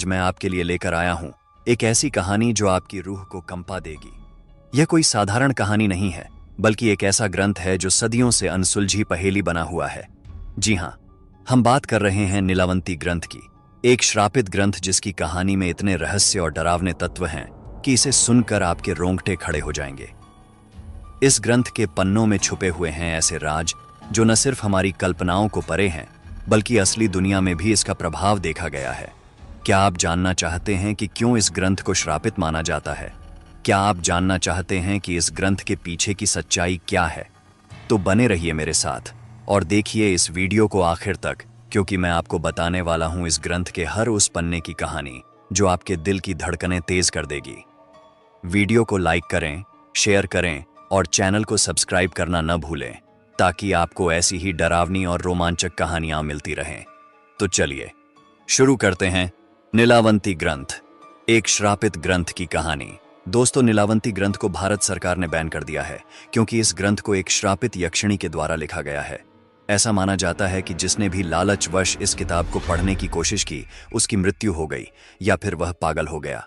मैं आपके लिए लेकर आया हूं एक ऐसी कहानी जो आपकी रूह को कंपा देगी। यह कोई साधारण कहानी नहीं है, बल्कि एक ऐसा ग्रंथ है जो सदियों से अनसुलझी पहेली बना हुआ है। जी हां, हम बात कर रहे हैं नीलावंती ग्रंथ की, एक श्रापित ग्रंथ जिसकी कहानी में इतने रहस्य और डरावने तत्व हैं कि इसे सुनकर आपके रोंगटे खड़े हो जाएंगे। इस ग्रंथ के पन्नों में छुपे हुए हैं ऐसे राज जो न सिर्फ हमारी कल्पनाओं को परे हैं, बल्कि असली दुनिया में भी इसका प्रभाव देखा गया है। क्या आप जानना चाहते हैं कि क्यों इस ग्रंथ को श्रापित माना जाता है? क्या आप जानना चाहते हैं कि इस ग्रंथ के पीछे की सच्चाई क्या है? तो बने रहिए मेरे साथ और देखिए इस वीडियो को आखिर तक, क्योंकि मैं आपको बताने वाला हूं इस ग्रंथ के हर उस पन्ने की कहानी जो आपके दिल की धड़कनें तेज कर देगी। वीडियो को लाइक करें, शेयर करें और चैनल को सब्सक्राइब करना न भूलें, ताकि आपको ऐसी ही डरावनी और रोमांचक कहानियां मिलती रहें। तो चलिए शुरू करते हैं नीलावंती ग्रंथ, एक श्रापित ग्रंथ की कहानी। दोस्तों, नीलावंती ग्रंथ को भारत सरकार ने बैन कर दिया है क्योंकि इस ग्रंथ को एक श्रापित यक्षिणी के द्वारा लिखा गया है। ऐसा माना जाता है कि जिसने भी लालचवश इस किताब को पढ़ने की कोशिश की, उसकी मृत्यु हो गई या फिर वह पागल हो गया।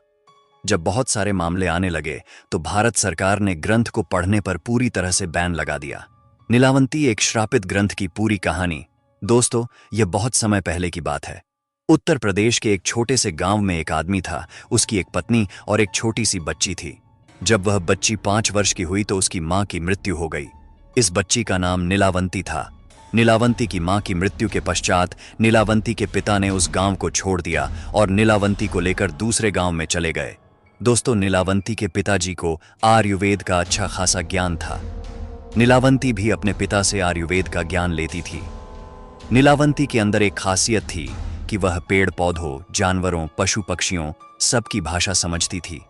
जब बहुत सारे मामले आने लगे तो भारत सरकार ने ग्रंथ को पढ़ने पर पूरी तरह से बैन लगा दिया। नीलावंती एक श्रापित ग्रंथ की पूरी कहानी। दोस्तों, यह बहुत समय पहले की बात है। उत्तर प्रदेश के एक छोटे से गांव में एक आदमी था, उसकी एक पत्नी और एक छोटी सी बच्ची थी। जब वह बच्ची 5 वर्ष की हुई तो उसकी मां की मृत्यु हो गई। इस बच्ची का नाम नीलावंती था। नीलावंती की मां की मृत्यु के पश्चात नीलावंती के पिता ने उस गांव को छोड़ दिया और नीलावंती को लेकर दूसरे गांव में चले गए। दोस्तों, नीलावंती के पिताजी को आयुर्वेद का अच्छा खासा ज्ञान था। नीलावंती भी अपने पिता से आयुर्वेद का ज्ञान लेती थी। नीलावंती के अंदर एक खासियत थी कि वह पेड़ पौधों, जानवरों, पशु पक्षियों सबकी भाषा समझती थी।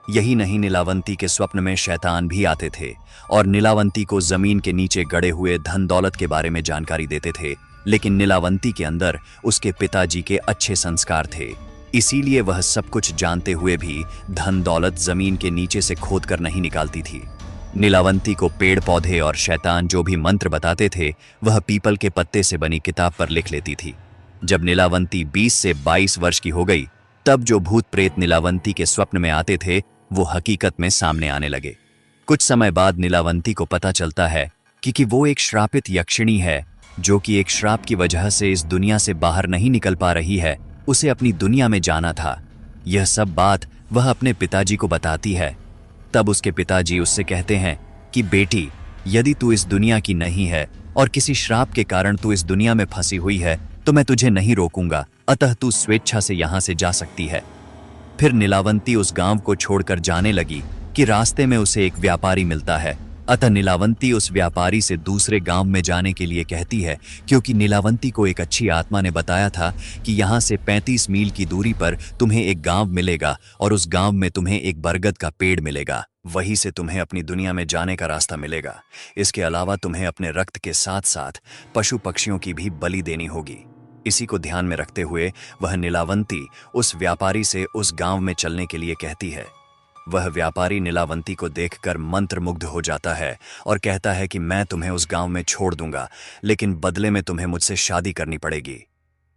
यही नहीं, नीलावंती के स्वप्न में शैतान भी आते थे और नीलावंती को जमीन के नीचे गड़े हुए धन दौलत के बारे में जानकारी देते थे। लेकिन नीलावंती के अंदर उसके पिताजी के अच्छे संस्कार थे, इसीलिए वह सब कुछ जानते हुए भी धन दौलत जमीन के नीचे से खोद कर नहीं निकालती थी। नीलावंती को पेड़ पौधे और शैतान जो भी मंत्र बताते थे, वह पीपल के पत्ते से बनी किताब पर लिख लेती थी। जब नीलावंती 20 से 22 वर्ष की हो गई, तब जो भूत प्रेत नीलावंती के स्वप्न में आते थे, वो हकीकत में सामने आने लगे। कुछ समय बाद नीलावंती को पता चलता है कि वो एक श्रापित यक्षिणी है, जो कि एक श्राप की वजह से इस दुनिया से बाहर नहीं निकल पा रही है। उसे अपनी दुनिया में जाना था। यह सब बात वह अपने पिताजी को बताती है। तब उसके पिताजी उससे कहते हैं कि बेटी, यदि तू इस दुनिया की नहीं है और किसी श्राप के कारण तू इस दुनिया में फंसी हुई है, तो मैं तुझे नहीं रोकूंगा, अतः तू स्वेच्छा से यहां से जा सकती है। फिर नीलावंती उस गांव को छोड़कर जाने लगी कि रास्ते में उसे एक व्यापारी मिलता है। अतः नीलावंती उस व्यापारी से दूसरे गांव में जाने के लिए कहती है, क्योंकि नीलावंती को एक अच्छी आत्मा ने बताया था कि यहां से 35 मील की दूरी पर तुम्हें एक गांव मिलेगा और उस गांव में तुम्हें एक बरगद का पेड़ मिलेगा। वहीं से तुम्हें अपनी दुनिया में जाने का रास्ता मिलेगा। इसके अलावा तुम्हें अपने रक्त के साथ साथ पशु पक्षियों की भी बलि देनी होगी। इसी को ध्यान में रखते हुए वह नीलावंती उस व्यापारी से उस गांव में चलने के लिए कहती है। वह व्यापारी नीलावंती को देखकर मंत्रमुग्ध हो जाता है और कहता है कि मैं तुम्हें उस गांव में छोड़ दूंगा, लेकिन बदले में तुम्हें मुझसे शादी करनी पड़ेगी।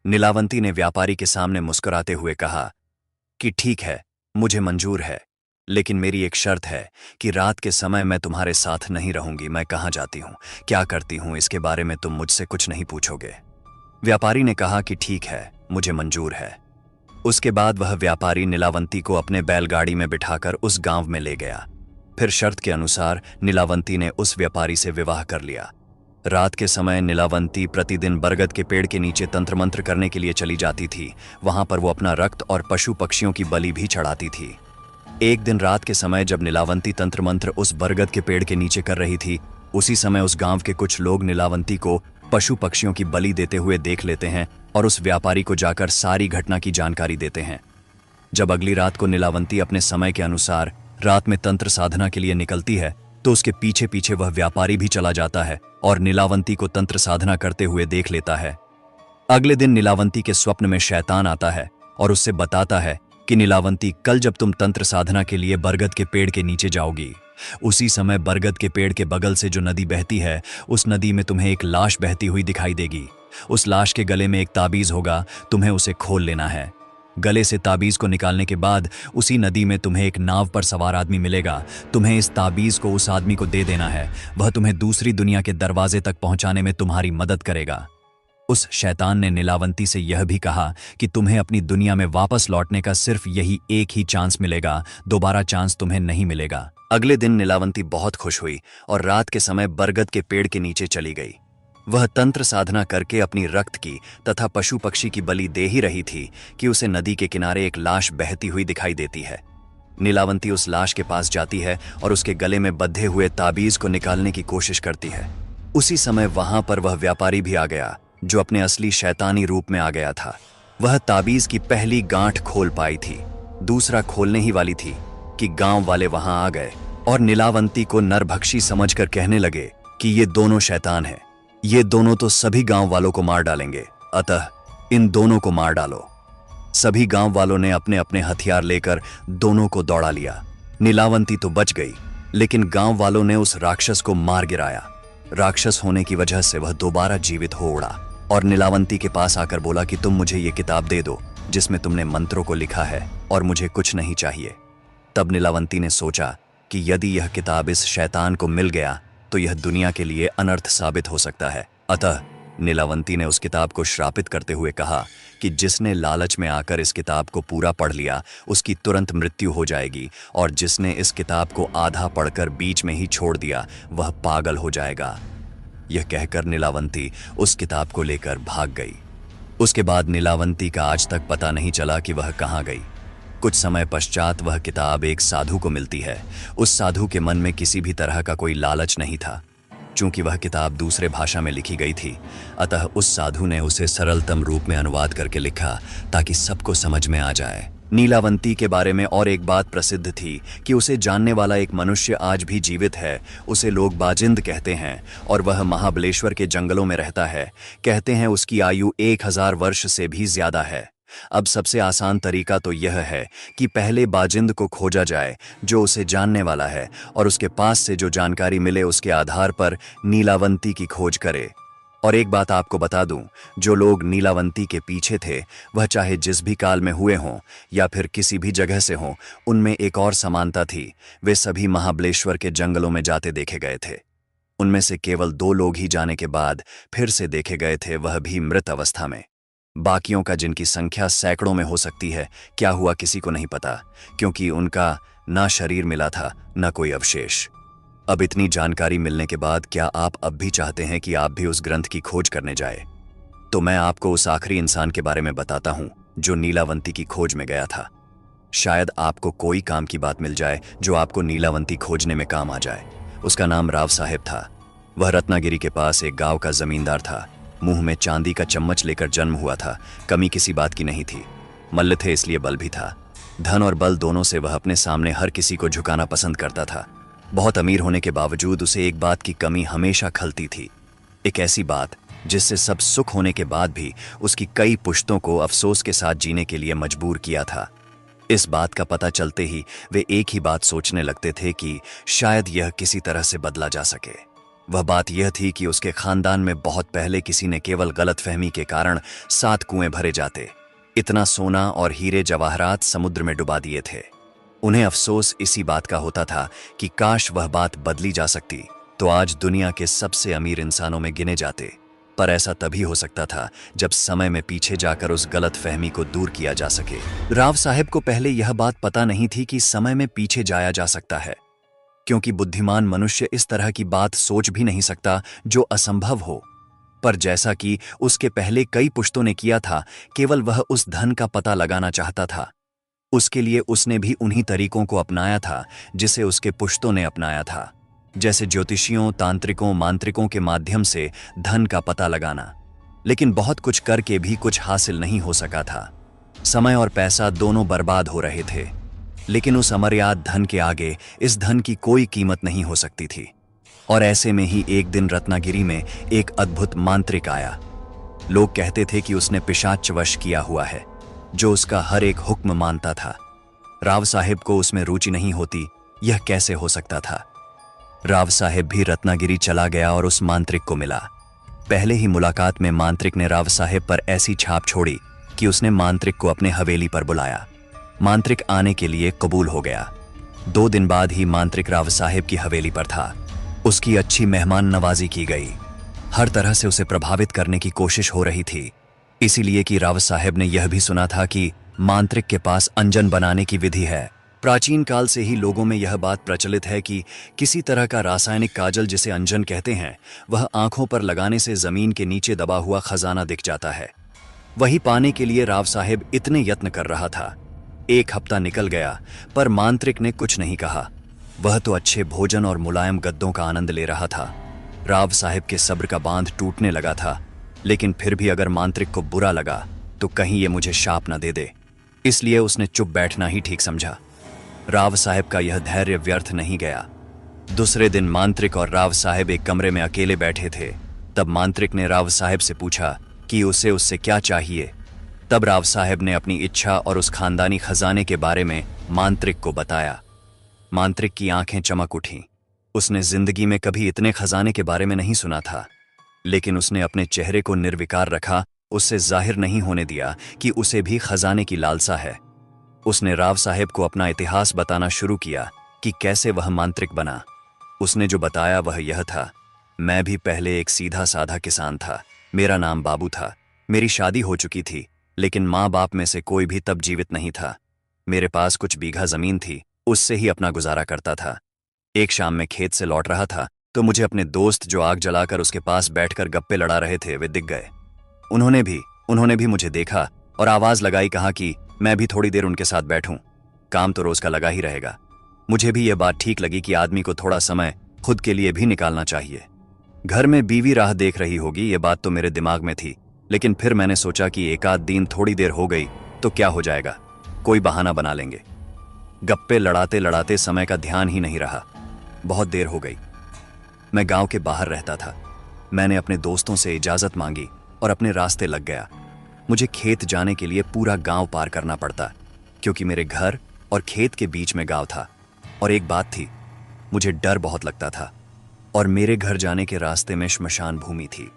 नीलावंती ने व्यापारी के सामने मुस्कुराते हुए कहा कि ठीक है, मुझे मंजूर है, लेकिन मेरी एक शर्त है कि रात के समय मैं तुम्हारे साथ नहीं रहूंगी। मैं कहाँ जाती हूँ, क्या करती हूँ, इसके बारे में तुम मुझसे कुछ नहीं पूछोगे। व्यापारी ने कहा कि ठीक है, मुझे मंजूर है। उसके बाद वह व्यापारी नीलावंती को अपने बैलगाड़ी में बिठाकर उस गांव में ले गया। फिर शर्त के अनुसार नीलावंती ने उस व्यापारी से विवाह कर लिया। रात के समय नीलावंती प्रतिदिन बरगद के पेड़ के नीचे तंत्र मंत्र करने के लिए चली जाती थी। वहां पर वो अपना रक्त और पशु पक्षियों की बलि भी चढ़ाती थी। एक दिन रात के समय जब नीलावंती तंत्र मंत्र उस बरगद के पेड़ के नीचे कर रही थी, उसी समय उस गांव के कुछ लोग नीलावंती को पशु पक्षियों की बलि देते हुए देख लेते हैं और उस व्यापारी को जाकर सारी घटना की जानकारी देते हैं। जब अगली रात को नीलावंती अपने समय के अनुसार रात में तंत्र साधना के लिए निकलती है, तो उसके पीछे पीछे वह व्यापारी भी चला जाता है और नीलावंती को तंत्र साधना करते हुए देख लेता है। अगले दिन नीलावंती के स्वप्न में शैतान आता है और उससे बताता है कि नीलावंती, कल जब तुम तंत्र साधना के लिए बरगद के पेड़ के नीचे जाओगी, उसी समय बरगद के पेड़ के बगल से जो नदी बहती है, उस नदी में तुम्हें एक लाश बहती हुई दिखाई देगी। उस लाश के गले में एक ताबीज होगा, तुम्हें उसे खोल लेना है। गले से ताबीज को निकालने के बाद उसी नदी में तुम्हें एक नाव पर सवार आदमी मिलेगा। तुम्हें इस ताबीज को उस आदमी को दे देना है। वह तुम्हें दूसरी दुनिया के दरवाजे तक पहुंचाने में तुम्हारी मदद करेगा। उस शैतान ने नीलावंती से यह भी कहा कि तुम्हें अपनी दुनिया में वापस लौटने का सिर्फ यही एक ही चांस मिलेगा, दोबारा चांस तुम्हें नहीं मिलेगा। अगले दिन नीलावंती बहुत खुश हुई और रात के समय बरगद के पेड़ के नीचे चली गई। वह तंत्र साधना करके अपनी रक्त की तथा पशु पक्षी की बलि दे ही रही थी कि उसे नदी के किनारे एक लाश बहती हुई दिखाई देती है। नीलावंती उस लाश के पास जाती है और उसके गले में बंधे हुए ताबीज को निकालने की कोशिश करती है। उसी समय वहां पर वह व्यापारी भी आ गया जो अपने असली शैतानी रूप में आ गया था। वह ताबीज की पहली गांठ खोल पाई थी, दूसरा खोलने ही वाली थी कि गांव वाले वहां आ गए और नीलावंती को नरभक्षी समझकर कहने लगे कि ये दोनों शैतान हैं। ये दोनों तो सभी गांव वालों को मार डालेंगे, अतः इन दोनों को मार डालो। सभी गांव वालों ने अपने अपने हथियार लेकर दोनों को दौड़ा लिया। नीलावंती तो बच गई, लेकिन गांव वालों ने उस राक्षस को मार गिराया। राक्षस होने की वजह से वह दोबारा जीवित हो उड़ा और नीलावंती के पास आकर बोला कि तुम मुझे ये किताब दे दो जिसमें तुमने मंत्रों को लिखा है और मुझे कुछ नहीं चाहिए। तब नीलावंती ने सोचा कि यदि यह किताब इस शैतान को मिल गया तो यह दुनिया के लिए अनर्थ साबित हो सकता है। अतः नीलावंती ने उस किताब को श्रापित करते हुए कहा कि जिसने लालच में आकर इस किताब को पूरा पढ़ लिया उसकी तुरंत मृत्यु हो जाएगी, और जिसने इस किताब को आधा पढ़कर बीच में ही छोड़ दिया वह पागल हो जाएगा। यह कहकर नीलावंती उस किताब को लेकर भाग गई। उसके बाद नीलावंती का आज तक पता नहीं चला कि वह कहाँ गई। कुछ समय पश्चात वह किताब एक साधु को मिलती है। उस साधु के मन में किसी भी तरह का कोई लालच नहीं था। चूंकि वह किताब दूसरे भाषा में लिखी गई थी, अतः उस साधु ने उसे सरलतम रूप में अनुवाद करके लिखा ताकि सबको समझ में आ जाए। नीलावंती के बारे में और एक बात प्रसिद्ध थी कि उसे जानने वाला एक मनुष्य आज भी जीवित है। उसे लोग बाजिंद कहते हैं और वह महाबलेश्वर के जंगलों में रहता है। कहते हैं उसकी आयु 1000 वर्ष से भी ज्यादा है। अब सबसे आसान तरीका तो यह है कि पहले बाजिंद को खोजा जाए जो उसे जानने वाला है, और उसके पास से जो जानकारी मिले उसके आधार पर नीलावंती की खोज करे। और एक बात आपको बता दूं, जो लोग नीलावंती के पीछे थे वह चाहे जिस भी काल में हुए हों या फिर किसी भी जगह से हों, उनमें एक और समानता थी। वे सभी महाबलेश्वर के जंगलों में जाते देखे गए थे। उनमें से केवल 2 लोग ही जाने के बाद फिर से देखे गए थे, वह भी मृत अवस्था में। बाकियों का, जिनकी संख्या सैकड़ों में हो सकती है, क्या हुआ किसी को नहीं पता, क्योंकि उनका ना शरीर मिला था न कोई अवशेष। अब इतनी जानकारी मिलने के बाद क्या आप अब भी चाहते हैं कि आप भी उस ग्रंथ की खोज करने जाए? तो मैं आपको उस आखिरी इंसान के बारे में बताता हूं जो नीलावंती की खोज में गया था। शायद आपको कोई काम की बात मिल जाए जो आपको नीलावंती खोजने में काम आ जाए। उसका नाम राव साहेब था। वह रत्नागिरी के पास एक गांव का जमींदार था। मुंह में चांदी का चम्मच लेकर जन्म हुआ था। कमी किसी बात की नहीं थी। मल्ल थे इसलिए बल भी था। धन और बल दोनों से वह अपने सामने हर किसी को झुकाना पसंद करता था। बहुत अमीर होने के बावजूद उसे एक बात की कमी हमेशा खलती थी, एक ऐसी बात जिससे सब सुख होने के बाद भी उसकी कई पुश्तों को अफसोस के साथ जीने के लिए मजबूर किया था। इस बात का पता चलते ही वे एक ही बात सोचने लगते थे कि शायद यह किसी तरह से बदला जा सके। वह बात यह थी कि उसके खानदान में बहुत पहले किसी ने केवल गलतफहमी के कारण 7 कुएं भरे जाते, इतना सोना और हीरे जवाहरात समुद्र में डुबा दिए थे। उन्हें अफसोस इसी बात का होता था कि काश वह बात बदली जा सकती तो आज दुनिया के सबसे अमीर इंसानों में गिने जाते। पर ऐसा तभी हो सकता था जब समय में पीछे जाकर उस गलतफहमी को दूर किया जा सके। राव साहब को पहले यह बात पता नहीं थी कि समय में पीछे जाया जा सकता है, क्योंकि बुद्धिमान मनुष्य इस तरह की बात सोच भी नहीं सकता जो असंभव हो। पर जैसा कि उसके पहले कई पुश्तों ने किया था, केवल वह उस धन का पता लगाना चाहता था। उसके लिए उसने भी उन्हीं तरीकों को अपनाया था जिसे उसके पुश्तों ने अपनाया था, जैसे ज्योतिषियों, तांत्रिकों, मांत्रिकों के माध्यम से धन का पता लगाना। लेकिन बहुत कुछ करके भी कुछ हासिल नहीं हो सका था। समय और पैसा दोनों बर्बाद हो रहे थे। लेकिन उस अमर्याद धन के आगे इस धन की कोई कीमत नहीं हो सकती थी। और ऐसे में ही एक दिन रत्नागिरी में एक अद्भुत मांत्रिक आया। लोग कहते थे कि उसने पिशाच वश किया हुआ है, जो उसका हर एक हुक्म मानता था। राव साहेब को उसमें रुचि नहीं होती, यह कैसे हो सकता था? राव साहेब भी रत्नागिरी चला गया और उस मांत्रिक को मिला। पहले ही मुलाकात में मांत्रिक ने राव साहेब पर ऐसी छाप छोड़ी कि उसने मांत्रिक को अपने हवेली पर बुलाया। मांत्रिक आने के लिए कबूल हो गया। 2 दिन बाद ही मांत्रिक राव साहेब की हवेली पर था। उसकी अच्छी मेहमान नवाजी की गई। हर तरह से उसे प्रभावित करने की कोशिश हो रही थी, इसीलिए कि राव साहेब ने यह भी सुना था कि मांत्रिक के पास अंजन बनाने की विधि है। प्राचीन काल से ही लोगों में यह बात प्रचलित है कि किसी तरह का रासायनिक काजल जिसे अंजन कहते हैं, वह आंखों पर लगाने से जमीन के नीचे दबा हुआ खजाना दिख जाता है। वही पाने के लिए राव साहेब इतने यत्न कर रहा था। 1 हफ्ता निकल गया, पर मांत्रिक ने कुछ नहीं कहा। वह तो अच्छे भोजन और मुलायम गद्दों का आनंद ले रहा था। राव साहेब के सब्र का बांध टूटने लगा था, लेकिन फिर भी अगर मांत्रिक को बुरा लगा तो कहीं ये मुझे शाप न दे दे, इसलिए उसने चुप बैठना ही ठीक समझा। राव साहेब का यह धैर्य व्यर्थ नहीं गया। दूसरे दिन मांत्रिक और राव साहेब एक कमरे में अकेले बैठे थे। तब मांत्रिक ने राव साहेब से पूछा कि उसे उससे क्या चाहिए। तब राव साहेब ने अपनी इच्छा और उस खानदानी खजाने के बारे में मांत्रिक को बताया। मांत्रिक की आंखें चमक उठीं। उसने जिंदगी में कभी इतने खजाने के बारे में नहीं सुना था, लेकिन उसने अपने चेहरे को निर्विकार रखा, उससे जाहिर नहीं होने दिया कि उसे भी खजाने की लालसा है। उसने राव साहेब को अपना इतिहास बताना शुरू किया कि कैसे वह मांत्रिक बना। उसने जो बताया वह यह था, मैं भी पहले एक सीधा साधा किसान था। मेरा नाम बाबू था। मेरी शादी हो चुकी थी, लेकिन माँ बाप में से कोई भी तब जीवित नहीं था। मेरे पास कुछ बीघा जमीन थी, उससे ही अपना गुजारा करता था। एक शाम में खेत से लौट रहा था तो मुझे अपने दोस्त जो आग जलाकर उसके पास बैठकर गप्पे लड़ा रहे थे वे दिख गए। उन्होंने भी मुझे देखा और आवाज लगाई, कहा कि मैं भी थोड़ी देर उनके साथ बैठूं। काम तो रोज का लगा ही रहेगा। मुझे भी यह बात ठीक लगी कि आदमी को थोड़ा समय खुद के लिए भी निकालना चाहिए। घर में बीवी राह देख रही होगी, ये बात तो मेरे दिमाग में थी, लेकिन फिर मैंने सोचा कि एक आध दिन थोड़ी देर हो गई तो क्या हो जाएगा, कोई बहाना बना लेंगे। गप्पे लड़ाते लड़ाते समय का ध्यान ही नहीं रहा। बहुत देर हो गई। मैं गांव के बाहर रहता था। मैंने अपने दोस्तों से इजाजत मांगी और अपने रास्ते लग गया। मुझे खेत जाने के लिए पूरा गांव पार करना पड़ता, क्योंकि मेरे घर और खेत के बीच में गांव था। और एक बात थी, मुझे डर बहुत लगता था और मेरे घर जाने के रास्ते में श्मशान भूमि थी।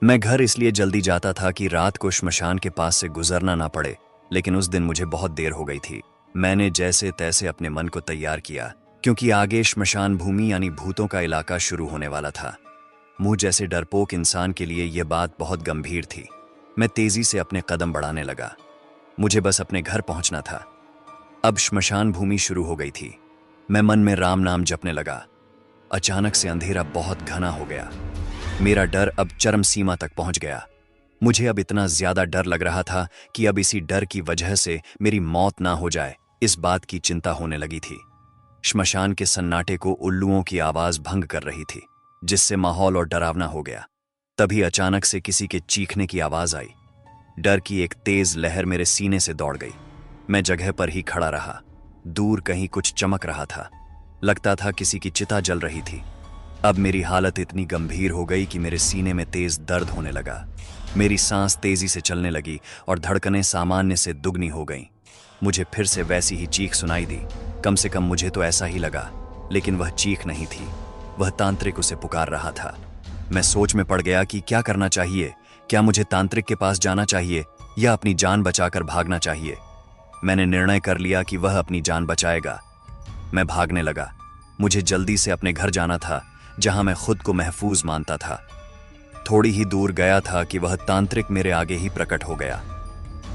मैं घर इसलिए जल्दी जाता था कि रात को श्मशान के पास से गुजरना ना पड़े, लेकिन उस दिन मुझे बहुत देर हो गई थी। मैंने जैसे तैसे अपने मन को तैयार किया, क्योंकि आगे श्मशान भूमि यानी भूतों का इलाका शुरू होने वाला था। मुझ जैसे डरपोक इंसान के लिए यह बात बहुत गंभीर थी। मैं तेजी से अपने कदम बढ़ाने लगा। मुझे बस अपने घर पहुंचना था। अब श्मशान भूमि शुरू हो गई थी। मैं मन में राम नाम जपने लगा। अचानक से अंधेरा बहुत घना हो गया। मेरा डर अब चरम सीमा तक पहुंच गया। मुझे अब इतना ज्यादा डर लग रहा था कि अब इसी डर की वजह से मेरी मौत ना हो जाए, इस बात की चिंता होने लगी थी। श्मशान के सन्नाटे को उल्लुओं की आवाज भंग कर रही थी, जिससे माहौल और डरावना हो गया। तभी अचानक से किसी के चीखने की आवाज आई। डर की एक तेज लहर मेरे सीने से दौड़ गई। मैं जगह पर ही खड़ा रहा। दूर कहीं कुछ चमक रहा था। लगता था किसी की चिता जल रही थी। अब मेरी हालत इतनी गंभीर हो गई कि मेरे सीने में तेज दर्द होने लगा। मेरी सांस तेजी से चलने लगी और धड़कनें सामान्य से दुगनी हो गईं। मुझे फिर से वैसी ही चीख सुनाई दी। कम से कम मुझे तो ऐसा ही लगा, लेकिन वह चीख नहीं थी, वह तांत्रिक उसे पुकार रहा था। मैं सोच में पड़ गया कि क्या करना चाहिए। क्या मुझे तांत्रिक के पास जाना चाहिए या अपनी जान बचाकर भागना चाहिए? मैंने निर्णय कर लिया कि वह अपनी जान बचाएगा। मैं भागने लगा। मुझे जल्दी से अपने घर जाना था, जहां मैं खुद को महफूज मानता था। थोड़ी ही दूर गया था कि वह तांत्रिक मेरे आगे ही प्रकट हो गया।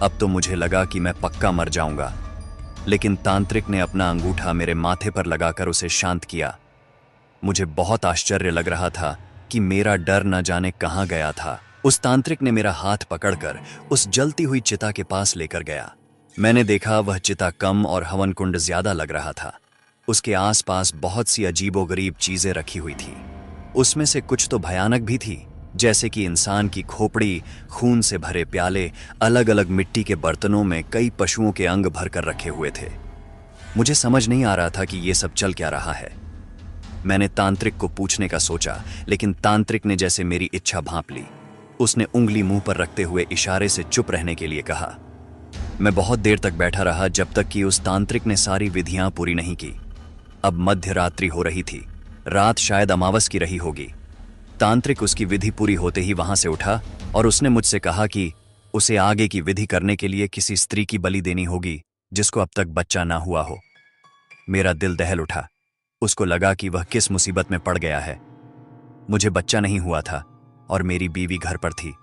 अब तो मुझे लगा कि मैं पक्का मर जाऊंगा, लेकिन तांत्रिक ने अपना अंगूठा मेरे माथे पर लगाकर उसे शांत किया। मुझे बहुत आश्चर्य लग रहा था कि मेरा डर न जाने कहां गया था। उस तांत्रिक ने मेरा हाथ पकड़कर उस जलती हुई चिता के पास लेकर गया। मैंने देखा वह चिता कम और हवन कुंड ज्यादा लग रहा था। उसके आसपास बहुत सी अजीबोगरीब चीजें रखी हुई थी। उसमें से कुछ तो भयानक भी थी, जैसे कि इंसान की खोपड़ी, खून से भरे प्याले, अलग अलग मिट्टी के बर्तनों में कई पशुओं के अंग भरकर रखे हुए थे। मुझे समझ नहीं आ रहा था कि ये सब चल क्या रहा है। मैंने तांत्रिक को पूछने का सोचा, लेकिन तांत्रिक ने जैसे मेरी इच्छा भांप ली। उसने उंगली मुंह पर रखते हुए इशारे से चुप रहने के लिए कहा। मैं बहुत देर तक बैठा रहा, जब तक कि उस तांत्रिक ने सारी विधियां पूरी नहीं की। अब मध्य रात्रि हो रही थी। रात शायद अमावस की रही होगी। तांत्रिक उसकी विधि पूरी होते ही वहां से उठा और उसने मुझसे कहा कि उसे आगे की विधि करने के लिए किसी स्त्री की बलि देनी होगी जिसको अब तक बच्चा ना हुआ हो। मेरा दिल दहल उठा। उसको लगा कि वह किस मुसीबत में पड़ गया है। मुझे बच्चा नहीं हुआ था और मेरी बीवी घर पर थी।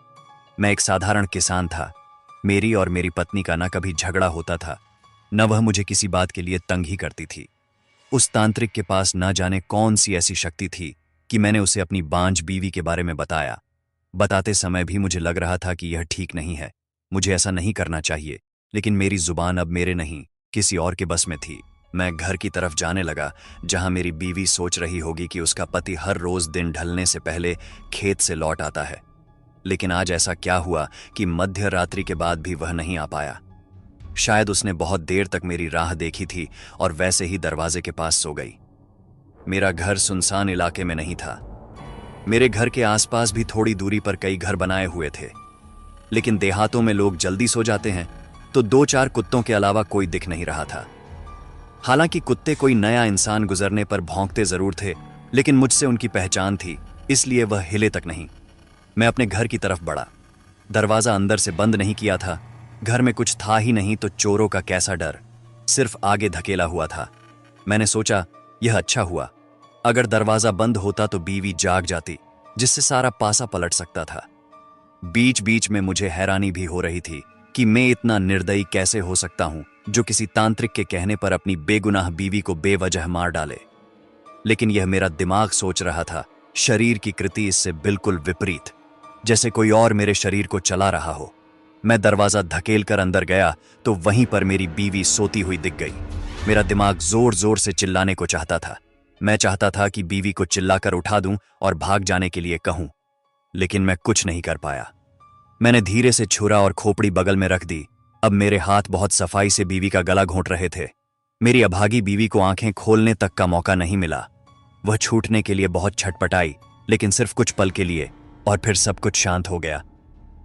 मैं एक साधारण किसान था। मेरी और मेरी पत्नी का ना कभी झगड़ा होता था, न वह मुझे किसी बात के लिए तंग ही करती थी। उस तांत्रिक के पास ना जाने कौन सी ऐसी शक्ति थी कि मैंने उसे अपनी बांझ बीवी के बारे में बताया। बताते समय भी मुझे लग रहा था कि यह ठीक नहीं है, मुझे ऐसा नहीं करना चाहिए, लेकिन मेरी जुबान अब मेरे नहीं, किसी और के बस में थी। मैं घर की तरफ जाने लगा, जहां मेरी बीवी सोच रही होगी कि उसका पति हर रोज दिन ढलने से पहले खेत से लौट आता है। लेकिन आज ऐसा क्या हुआ कि मध्य रात्रि के बाद भी वह नहीं आ पाया। शायद उसने बहुत देर तक मेरी राह देखी थी और वैसे ही दरवाजे के पास सो गई। मेरा घर सुनसान इलाके में नहीं था। मेरे घर के आसपास भी थोड़ी दूरी पर कई घर बनाए हुए थे, लेकिन देहातों में लोग जल्दी सो जाते हैं, तो 2-4 कुत्तों के अलावा कोई दिख नहीं रहा था। हालांकि कुत्ते कोई नया इंसान गुजरने पर भौंकते जरूर थे, लेकिन मुझसे उनकी पहचान थी, इसलिए वह हिले तक नहीं। मैं अपने घर की तरफ बढ़ा। दरवाजा अंदर से बंद नहीं किया था। घर में कुछ था ही नहीं तो चोरों का कैसा डर, सिर्फ आगे धकेला हुआ था। मैंने सोचा यह अच्छा हुआ। अगर दरवाजा बंद होता तो बीवी जाग जाती, जिससे सारा पासा पलट सकता था। बीच बीच में मुझे हैरानी भी हो रही थी कि मैं इतना निर्दयी कैसे हो सकता हूं, जो किसी तांत्रिक के कहने पर अपनी बेगुनाह बीवी को बेवजह मार डाले। लेकिन यह मेरा दिमाग सोच रहा था, शरीर की कृति इससे बिल्कुल विपरीत, जैसे कोई और मेरे शरीर को चला रहा हो। मैं दरवाजा धकेल कर अंदर गया तो वहीं पर मेरी बीवी सोती हुई दिख गई। मेरा दिमाग जोर जोर से चिल्लाने को चाहता था। मैं चाहता था कि बीवी को चिल्लाकर उठा दूं और भाग जाने के लिए कहूं, लेकिन मैं कुछ नहीं कर पाया। मैंने धीरे से छुरा और खोपड़ी बगल में रख दी। अब मेरे हाथ बहुत सफाई से बीवी का गला घोंट रहे थे। मेरी अभागी बीवी को आंखें खोलने तक का मौका नहीं मिला। वह छूटने के लिए बहुत छटपटाई, लेकिन सिर्फ कुछ पल के लिए, और फिर सब कुछ शांत हो गया।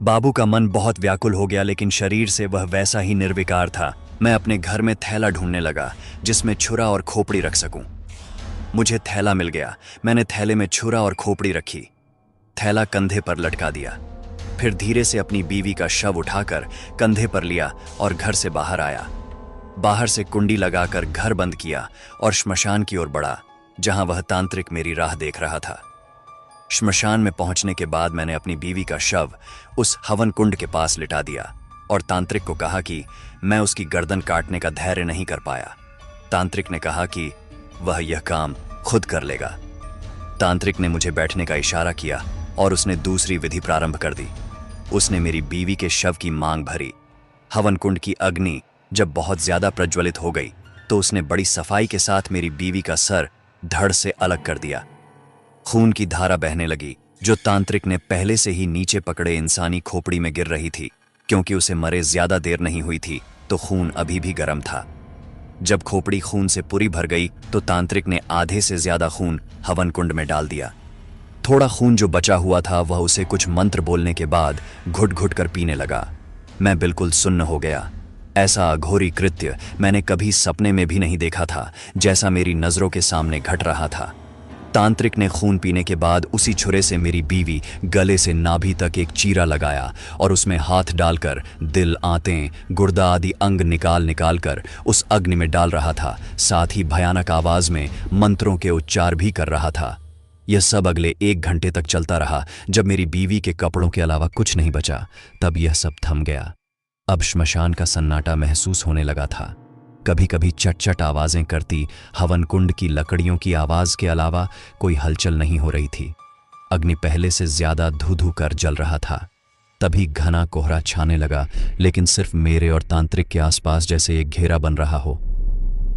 बाबू का मन बहुत व्याकुल हो गया, लेकिन शरीर से वह वैसा ही निर्विकार था। मैं अपने घर में थैला ढूंढने लगा जिसमें छुरा और खोपड़ी रख सकूं। मुझे थैला मिल गया। मैंने थैले में छुरा और खोपड़ी रखी, थैला कंधे पर लटका दिया, फिर धीरे से अपनी बीवी का शव उठाकर कंधे पर लिया और घर से बाहर आया। बाहर से कुंडी लगाकर घर बंद किया और श्मशान की ओर बढ़ा, जहां वह तांत्रिक मेरी राह देख रहा था। श्मशान में पहुंचने के बाद मैंने अपनी बीवी का शव उस हवन कुंड के पास लिटा दिया और तांत्रिक को कहा कि मैं उसकी गर्दन काटने का धैर्य नहीं कर पाया। तांत्रिक ने कहा कि वह यह काम खुद कर लेगा। तांत्रिक ने मुझे बैठने का इशारा किया और उसने दूसरी विधि प्रारंभ कर दी। उसने मेरी बीवी के शव की मांग भरी। हवन कुंड की अग्नि जब बहुत ज्यादा प्रज्वलित हो गई तो उसने बड़ी सफाई के साथ मेरी बीवी का सर धड़ से अलग कर दिया। खून की धारा बहने लगी, जो तांत्रिक ने पहले से ही नीचे पकड़े इंसानी खोपड़ी में गिर रही थी। क्योंकि उसे मरे ज्यादा देर नहीं हुई थी तो खून अभी भी गर्म था। जब खोपड़ी खून से पूरी भर गई तो तांत्रिक ने आधे से ज्यादा खून हवन कुंड में डाल दिया। थोड़ा खून जो बचा हुआ था वह उसे कुछ मंत्र बोलने के बाद घुट घुट कर पीने लगा। मैं बिल्कुल सुन्न हो गया। ऐसा अघोरी कृत्य मैंने कभी सपने में भी नहीं देखा था, जैसा मेरी नजरों के सामने घट रहा था। तांत्रिक ने खून पीने के बाद उसी छुरे से मेरी बीवी गले से नाभि तक एक चीरा लगाया और उसमें हाथ डालकर दिल, आंतें, गुर्दा आदि अंग निकाल निकाल कर उस अग्नि में डाल रहा था। साथ ही भयानक आवाज में मंत्रों के उच्चार भी कर रहा था। यह सब अगले 1 घंटे तक चलता रहा। जब मेरी बीवी के कपड़ों के अलावा कुछ नहीं बचा तब यह सब थम गया। अब श्मशान का सन्नाटा महसूस होने लगा था। कभी कभी चट-चट आवाजें करती हवन कुंड की लकड़ियों की आवाज के अलावा कोई हलचल नहीं हो रही थी। अग्नि पहले से ज्यादा धू-धू कर जल रहा था। तभी घना कोहरा छाने लगा, लेकिन सिर्फ मेरे और तांत्रिक के आसपास जैसे एक घेरा बन रहा हो।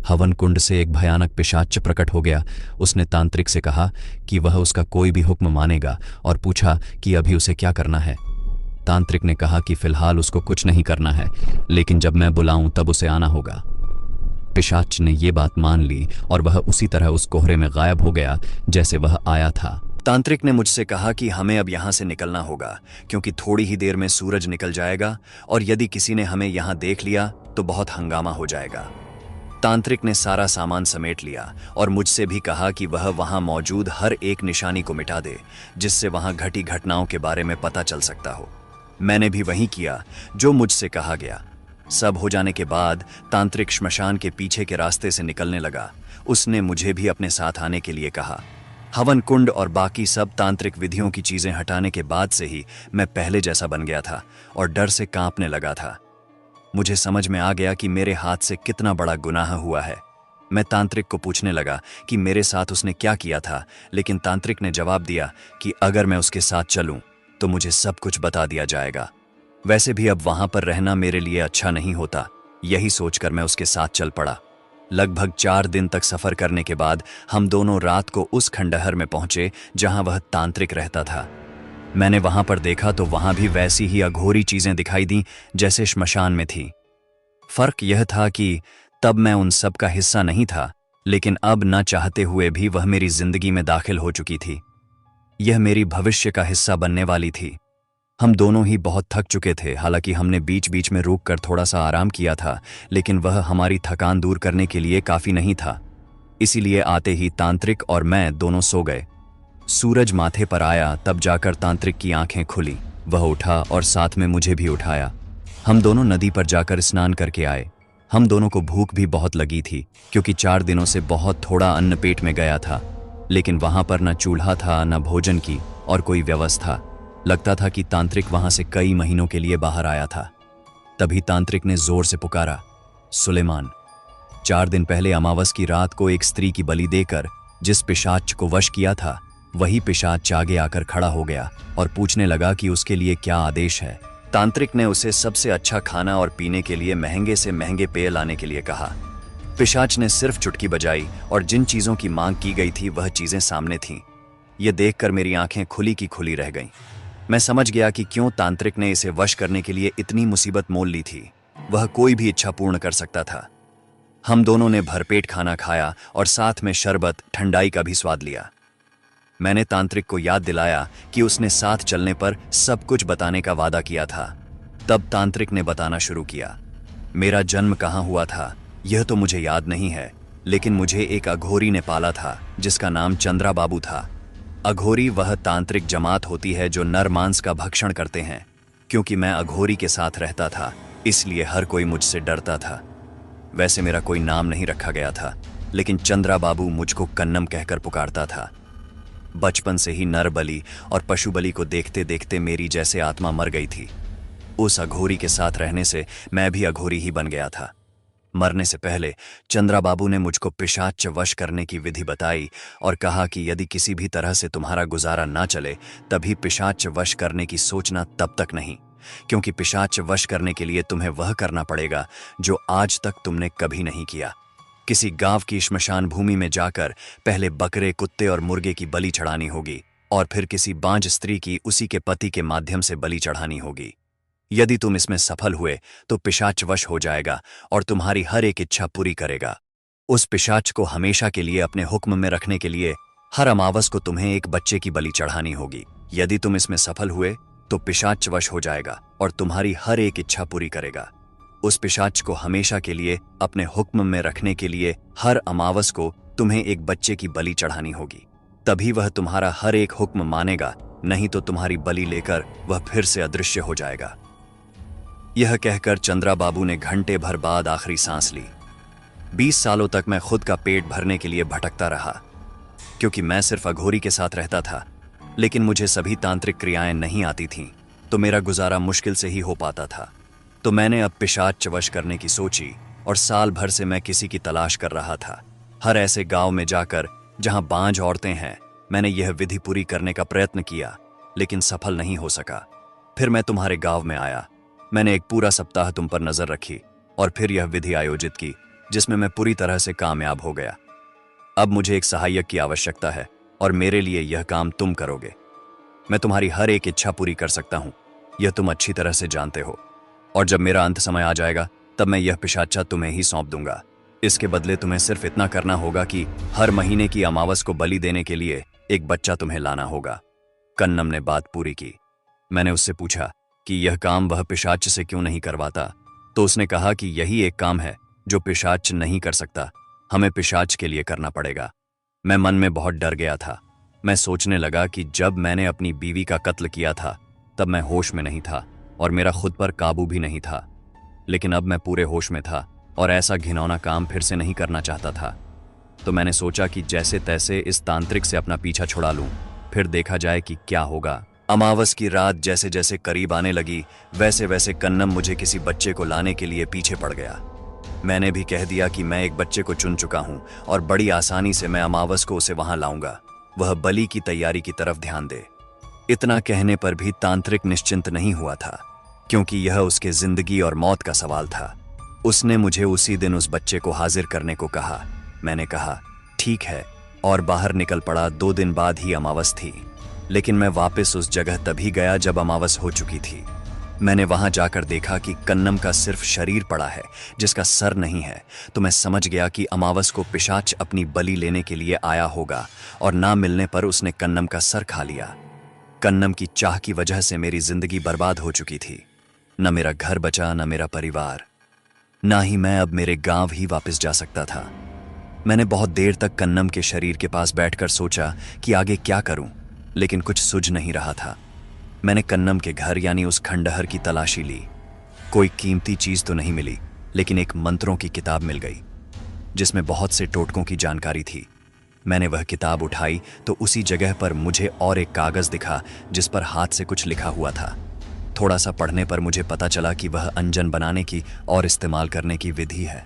हवन कुंड से एक भयानक पिशाच प्रकट हो गया। उसने तांत्रिक से कहा कि वह उसका कोई भी हुक्म मानेगा और पूछा कि अभी उसे क्या करना है। तांत्रिक ने कहा कि फिलहाल उसको कुछ नहीं करना है, लेकिन जब मैं बुलाऊं तब उसे आना होगा। पिशाच ने ये बात मान ली और वह उसी तरह उस कोहरे में गायब हो गया जैसे वह आया था। तांत्रिक ने मुझसे कहा कि हमें अब यहाँ से निकलना होगा, क्योंकि थोड़ी ही देर में सूरज निकल जाएगा और यदि किसी ने हमें यहाँ देख लिया तो बहुत हंगामा हो जाएगा। तांत्रिक ने सारा सामान समेट लिया और मुझसे भी कहा कि वह वहाँ मौजूद हर एक निशानी को मिटा दे, जिससे वहाँ घटी घटनाओं के बारे में पता चल सकता हो। मैंने भी वही किया जो मुझसे कहा गया। सब हो जाने के बाद तांत्रिक श्मशान के पीछे के रास्ते से निकलने लगा। उसने मुझे भी अपने साथ आने के लिए कहा। हवन कुंड और बाकी सब तांत्रिक विधियों की चीजें हटाने के बाद से ही मैं पहले जैसा बन गया था और डर से कांपने लगा था। मुझे समझ में आ गया कि मेरे हाथ से कितना बड़ा गुनाह हुआ है। मैं तांत्रिक को पूछने लगा कि मेरे साथ उसने क्या किया था, लेकिन तांत्रिक ने जवाब दिया कि अगर मैं उसके साथ चलूं तो मुझे सब कुछ बता दिया जाएगा। वैसे भी अब वहां पर रहना मेरे लिए अच्छा नहीं होता। यही सोचकर मैं उसके साथ चल पड़ा। लगभग 4 दिन तक सफर करने के बाद हम दोनों रात को उस खंडहर में पहुंचे जहां वह तांत्रिक रहता था। मैंने वहां पर देखा तो वहां भी वैसी ही अघोरी चीजें दिखाई दी जैसे श्मशान में थी। फर्क यह था कि तब मैं उन सब का हिस्सा नहीं था, लेकिन अब न चाहते हुए भी वह मेरी जिंदगी में दाखिल हो चुकी थी। यह मेरी भविष्य का हिस्सा बनने वाली थी। हम दोनों ही बहुत थक चुके थे। हालांकि हमने बीच बीच में रुक कर थोड़ा सा आराम किया था, लेकिन वह हमारी थकान दूर करने के लिए काफी नहीं था। इसीलिए आते ही तांत्रिक और मैं दोनों सो गए। सूरज माथे पर आया तब जाकर तांत्रिक की आंखें खुली। वह उठा और साथ में मुझे भी उठाया। हम दोनों नदी पर जाकर स्नान करके आए। हम दोनों को भूख भी बहुत लगी थी, क्योंकि 4 दिनों से बहुत थोड़ा अन्न पेट में गया था। लेकिन वहां पर न चूल्हा था, न भोजन की और कोई व्यवस्था। लगता था कि तांत्रिक वहां से कई महीनों के लिए बाहर आया था। तभी तांत्रिक ने जोर से पुकारा, सुलेमान। 4 दिन पहले अमावस की रात को एक स्त्री की बलि देकर जिस पिशाच को वश किया था, वही पिशाच आगे आकर खड़ा हो गया और पूछने लगा कि उसके लिए क्या आदेश है। तांत्रिक ने उसे सबसे अच्छा खाना और पीने के लिए महंगे से महंगे पेय लाने के लिए कहा। पिशाच ने सिर्फ चुटकी बजाई और जिन चीजों की मांग की गई थी वह चीजें सामने थीं। ये देखकर मेरी आंखें खुली की खुली रह गईं। मैं समझ गया कि क्यों तांत्रिक ने इसे वश करने के लिए इतनी मुसीबत मोल ली थी। वह कोई भी इच्छा पूर्ण कर सकता था। हम दोनों ने भरपेट खाना खाया और साथ में शरबत ठंडाई का भी स्वाद लिया। मैंने तांत्रिक को याद दिलाया कि उसने साथ चलने पर सब कुछ बताने का वादा किया था। तब तांत्रिक ने बताना शुरू किया। मेरा जन्म कहाँ हुआ था यह तो मुझे याद नहीं है, लेकिन मुझे एक अघोरी ने पाला था जिसका नाम चंद्रा बाबू था। अघोरी वह तांत्रिक जमात होती है जो नर मांस का भक्षण करते हैं। क्योंकि मैं अघोरी के साथ रहता था, इसलिए हर कोई मुझसे डरता था। वैसे मेरा कोई नाम नहीं रखा गया था, लेकिन चंद्रा बाबू मुझको कन्नम कहकर पुकारता था। बचपन से ही नर बलि और पशु बलि को देखते देखते मेरी जैसे आत्मा मर गई थी। उस अघोरी के साथ रहने से मैं भी अघोरी ही बन गया था। मरने से पहले चंद्रा बाबू ने मुझको पिशाच वश करने की विधि बताई और कहा कि यदि किसी भी तरह से तुम्हारा गुजारा ना चले तभी पिशाच वश करने की सोचना तब तक नहीं, क्योंकि पिशाच वश करने के लिए तुम्हें वह करना पड़ेगा जो आज तक तुमने कभी नहीं किया। किसी गांव की श्मशान भूमि में जाकर पहले बकरे, कुत्ते और मुर्गे की बलि चढ़ानी होगी और फिर किसी बांझ स्त्री की उसी के पति के माध्यम से बलि चढ़ानी होगी। यदि तुम इसमें सफल हुए तो पिशाच वश हो जाएगा और तुम्हारी हर एक इच्छा पूरी करेगा। उस पिशाच को हमेशा के लिए अपने हुक्म में रखने के लिए हर अमावस को तुम्हें एक बच्चे की बलि चढ़ानी होगी। यदि तुम इसमें सफल हुए तो पिशाच वश हो जाएगा और तुम्हारी हर एक इच्छा पूरी करेगा। उस पिशाच को हमेशा के लिए अपने हुक्म में रखने के लिए हर अमावस को तुम्हें एक बच्चे की बलि चढ़ानी होगी। तभी वह तुम्हारा हर एक हुक्म मानेगा, नहीं तो तुम्हारी बलि लेकर वह फिर से अदृश्य हो जाएगा। यह कहकर चंद्रा बाबू ने घंटे भर बाद आखिरी सांस ली। 20 सालों तक मैं खुद का पेट भरने के लिए भटकता रहा, क्योंकि मैं सिर्फ अघोरी के साथ रहता था, लेकिन मुझे सभी तांत्रिक क्रियाएं नहीं आती थीं, तो मेरा गुजारा मुश्किल से ही हो पाता था। तो मैंने अब पिशाच वश करने की सोची और साल भर से मैं किसी की तलाश कर रहा था। हर ऐसे गांव में जाकर जहां बांझ औरतें हैं, मैंने यह विधि पूरी करने का प्रयत्न किया, लेकिन सफल नहीं हो सका। फिर मैं तुम्हारे गांव में आया। मैंने एक पूरा सप्ताह तुम पर नजर रखी और फिर यह विधि आयोजित की, जिसमें मैं पूरी तरह से कामयाब हो गया। अब मुझे एक सहायक की आवश्यकता है और मेरे लिए यह काम तुम करोगे। मैं तुम्हारी हर एक इच्छा पूरी कर सकता हूं, यह तुम अच्छी तरह से जानते हो। और जब मेरा अंत समय आ जाएगा तब मैं यह पिशाचा तुम्हें ही सौंप दूंगा। इसके बदले तुम्हें सिर्फ इतना करना होगा कि हर महीने की अमावस को बलि देने के लिए एक बच्चा तुम्हें लाना होगा। कन्नम ने बात पूरी की। मैंने उससे पूछा कि यह काम वह पिशाच से क्यों नहीं करवाता, तो उसने कहा कि यही एक काम है जो पिशाच नहीं कर सकता, हमें पिशाच के लिए करना पड़ेगा। मैं मन में बहुत डर गया था। मैं सोचने लगा कि जब मैंने अपनी बीवी का कत्ल किया था तब मैं होश में नहीं था और मेरा खुद पर काबू भी नहीं था। लेकिन अब मैं पूरे होश में था और ऐसा घिनौना काम फिर से नहीं करना चाहता था। तो मैंने सोचा कि जैसे तैसे इस तांत्रिक से अपना पीछा छुड़ा लूं, फिर देखा जाए कि क्या होगा। अमावस की रात जैसे जैसे करीब आने लगी, वैसे वैसे कन्नम मुझे किसी बच्चे को लाने के लिए पीछे पड़ गया। मैंने भी कह दिया कि मैं एक बच्चे को चुन चुका हूं और बड़ी आसानी से मैं अमावस को उसे वहां लाऊंगा। वह बलि की तैयारी की तरफ ध्यान दे। इतना कहने पर भी तांत्रिक निश्चिंत नहीं हुआ था, क्योंकि यह उसके जिंदगी और मौत का सवाल था। उसने मुझे उसी दिन उस बच्चे को हाजिर करने को कहा। मैंने कहा ठीक है, और बाहर निकल पड़ा। 2 दिन बाद ही अमावस थी, लेकिन मैं वापस उस जगह तभी गया जब अमावस हो चुकी थी। मैंने वहां जाकर देखा कि कन्नम का सिर्फ शरीर पड़ा है, जिसका सर नहीं है। तो मैं समझ गया कि अमावस को पिशाच अपनी बलि लेने के लिए आया होगा और ना मिलने पर उसने कन्नम का सर खा लिया। कन्नम की चाह की वजह से मेरी जिंदगी बर्बाद हो चुकी थी। न मेरा घर बचा, न मेरा परिवार, ना ही मैं अब मेरे गांव ही वापस जा सकता था। मैंने बहुत देर तक कन्नम के शरीर के पास बैठकर सोचा कि आगे क्या करूं, लेकिन कुछ सूझ नहीं रहा था। मैंने कन्नम के घर यानी उस खंडहर की तलाशी ली। कोई कीमती चीज तो नहीं मिली, लेकिन एक मंत्रों की किताब मिल गई जिसमें बहुत से टोटकों की जानकारी थी। मैंने वह किताब उठाई तो उसी जगह पर मुझे और एक कागज दिखा जिस पर हाथ से कुछ लिखा हुआ था। थोड़ा सा पढ़ने पर मुझे पता चला कि वह अंजन बनाने की और इस्तेमाल करने की विधि है।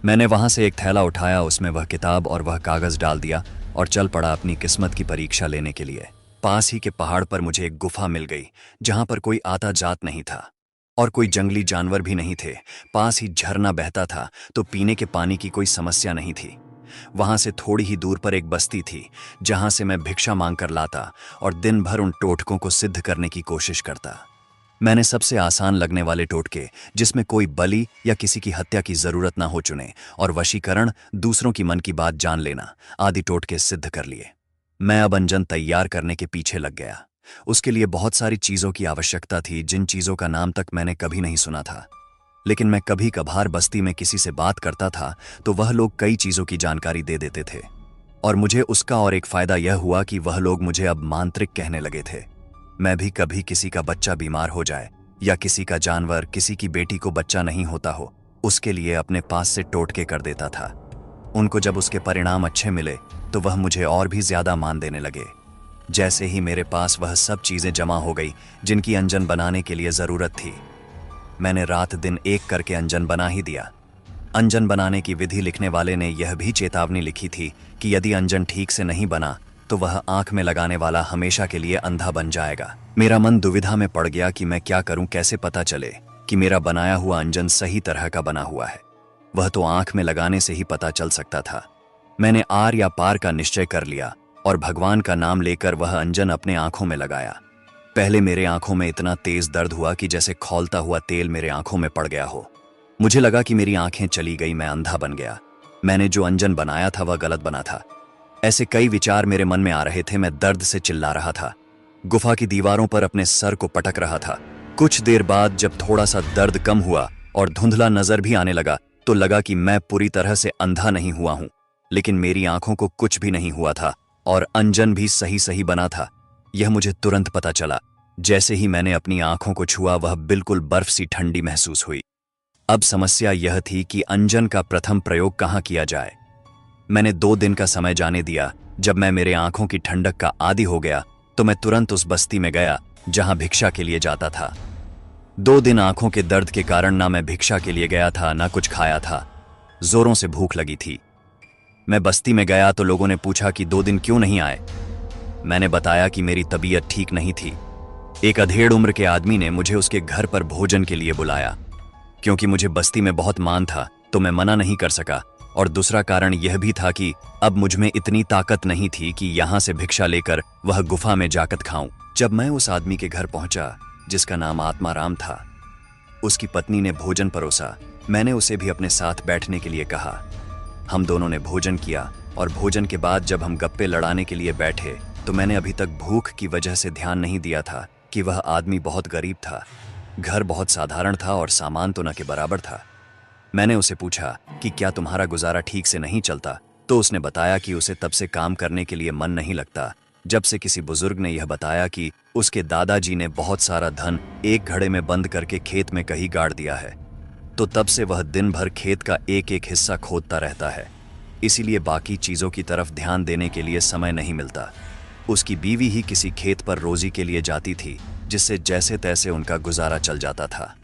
मैंने वहां से एक थैला उठाया, उसमें वह किताब और वह कागज डाल दिया और चल पड़ा अपनी किस्मत की परीक्षा लेने के लिए। पास ही के पहाड़ पर मुझे एक गुफा मिल गई जहां पर कोई आता जात नहीं था और कोई जंगली जानवर भी नहीं थे। पास ही झरना बहता था, तो पीने के पानी की कोई समस्या नहीं थी। वहां से थोड़ी ही दूर पर एक बस्ती थी जहां से मैं भिक्षा मांगकर लाता और दिन भर उन टोटकों को सिद्ध करने की कोशिश करता। मैंने सबसे आसान लगने वाले टोटके, जिसमें कोई बलि या किसी की हत्या की जरूरत ना हो, चुने और वशीकरण, दूसरों की मन की बात जान लेना आदि टोटके सिद्ध कर लिए। मैं अब अंजन तैयार करने के पीछे लग गया। उसके लिए बहुत सारी चीजों की आवश्यकता थी, जिन चीजों का नाम तक मैंने कभी नहीं सुना था। लेकिन मैं कभी कभार बस्ती में किसी से बात करता था तो वह लोग कई चीजों की जानकारी दे देते थे, और मुझे उसका और एक फायदा यह हुआ कि वह लोग मुझे अब मांत्रिक कहने लगे थे। मैं भी कभी किसी का बच्चा बीमार हो जाए या किसी का जानवर, किसी की बेटी को बच्चा नहीं होता हो, उसके लिए अपने पास से टोटके कर देता था। उनको जब उसके परिणाम अच्छे मिले तो वह मुझे और भी ज्यादा मान देने लगे। जैसे ही मेरे पास वह सब चीजें जमा हो गई जिनकी अंजन बनाने के लिए जरूरत थी, मैंने रात दिन एक करके अंजन बना ही दिया। अंजन बनाने की विधि लिखने वाले ने यह भी चेतावनी लिखी थी कि यदि अंजन ठीक से नहीं बना तो वह आंख में लगाने वाला हमेशा के लिए अंधा बन जाएगा। मेरा मन दुविधा में पड़ गया कि मैं क्या करूं, कैसे पता चले कि मेरा बनाया हुआ अंजन सही तरह का बना हुआ है। वह तो आंख में लगाने से ही पता चल सकता था। मैंने आर या पार का निश्चय कर लिया और भगवान का नाम लेकर वह अंजन अपने आंखों में लगाया। पहले मेरे आंखों में इतना तेज दर्द हुआ कि जैसे खौलता हुआ तेल मेरे आंखों में पड़ गया हो। मुझे लगा कि मेरी आंखें चली गई, मैं अंधा बन गया। मैंने जो अंजन बनाया था वह गलत बना था। ऐसे कई विचार मेरे मन में आ रहे थे। मैं दर्द से चिल्ला रहा था, गुफा की दीवारों पर अपने सर को पटक रहा था। कुछ देर बाद जब थोड़ा सा दर्द कम हुआ और धुंधला नजर भी आने लगा तो लगा कि मैं पूरी तरह से अंधा नहीं हुआ हूं, लेकिन मेरी आंखों को कुछ भी नहीं हुआ था और अंजन भी सही सही बना था। यह मुझे तुरंत पता चला। जैसे ही मैंने अपनी आंखों को छुआ, वह बिल्कुल बर्फ सी ठंडी महसूस हुई। अब समस्या यह थी कि अंजन का प्रथम प्रयोग कहाँ किया जाए। मैंने 2 दिन का समय जाने दिया। जब मैं मेरे आंखों की ठंडक का आदी हो गया तो मैं तुरंत उस बस्ती में गया जहां भिक्षा के लिए जाता था। 2 दिन आंखों के दर्द के कारण ना मैं भिक्षा के लिए गया था, ना कुछ खाया था। जोरों से भूख लगी थी। मैं बस्ती में गया तो लोगों ने पूछा कि 2 दिन क्यों नहीं आए। मैंने बताया कि मेरी तबीयत ठीक नहीं थी। एक अधेड़ उम्र के आदमी ने मुझे उसके घर पर भोजन के लिए बुलाया। क्योंकि मुझे बस्ती में बहुत मान था तो मैं मना नहीं कर सका, और दूसरा कारण यह भी था कि अब मुझ में इतनी ताकत नहीं थी कि यहां से भिक्षा लेकर वह गुफा में जाकर खाऊं। जब मैं उस आदमी के घर पहुंचा जिसका नाम आत्माराम था, उसकी पत्नी ने भोजन परोसा। मैंने उसे भी अपने साथ बैठने के लिए कहा। हम दोनों ने भोजन किया और भोजन के बाद जब हम गप्पे लड़ाने के लिए बैठे तो मैंने अभी तक भूख की वजह से ध्यान नहीं दिया था कि वह आदमी बहुत गरीब था। घर बहुत साधारण था और सामान तो न के बराबर था। मैंने उसे पूछा कि क्या तुम्हारा गुजारा ठीक से नहीं चलता, तो उसने बताया कि उसे तब से काम करने के लिए मन नहीं लगता जब से किसी बुजुर्ग ने यह बताया कि उसके दादाजी ने बहुत सारा धन एक घड़े में बंद करके खेत में कहीं गाड़ दिया है, तो तब से वह दिन भर खेत का एक एक हिस्सा खोदता रहता है। इसीलिए बाकी चीजों की तरफ ध्यान देने के लिए समय नहीं मिलता। उसकी बीवी ही किसी खेत पर रोजी के लिए जाती थी, जिससे जैसे तैसे उनका गुजारा चल जाता था।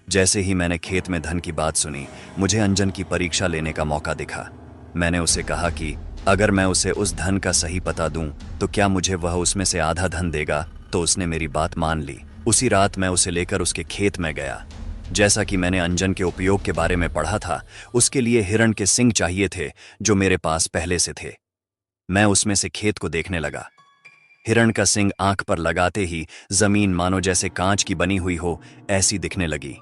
जैसे ही मैंने खेत में धन की बात सुनी, मुझे अंजन की परीक्षा लेने का मौका दिखा। मैंने उसे कहा कि अगर मैं उसे उस धन का सही पता दूं तो क्या मुझे वह उसमें से आधा धन देगा। तो उसने मेरी बात मान ली। उसी रात मैं उसे लेकर उसके खेत में गया। जैसा कि मैंने अंजन के उपयोग के बारे में पढ़ा था, उसके लिए हिरण के सींग चाहिए थे जो मेरे पास पहले से थे। मैं उसमें से खेत को देखने लगा। हिरण का सींग आंख पर लगाते ही जमीन मानो जैसे कांच की बनी हुई हो, ऐसी दिखने लगी।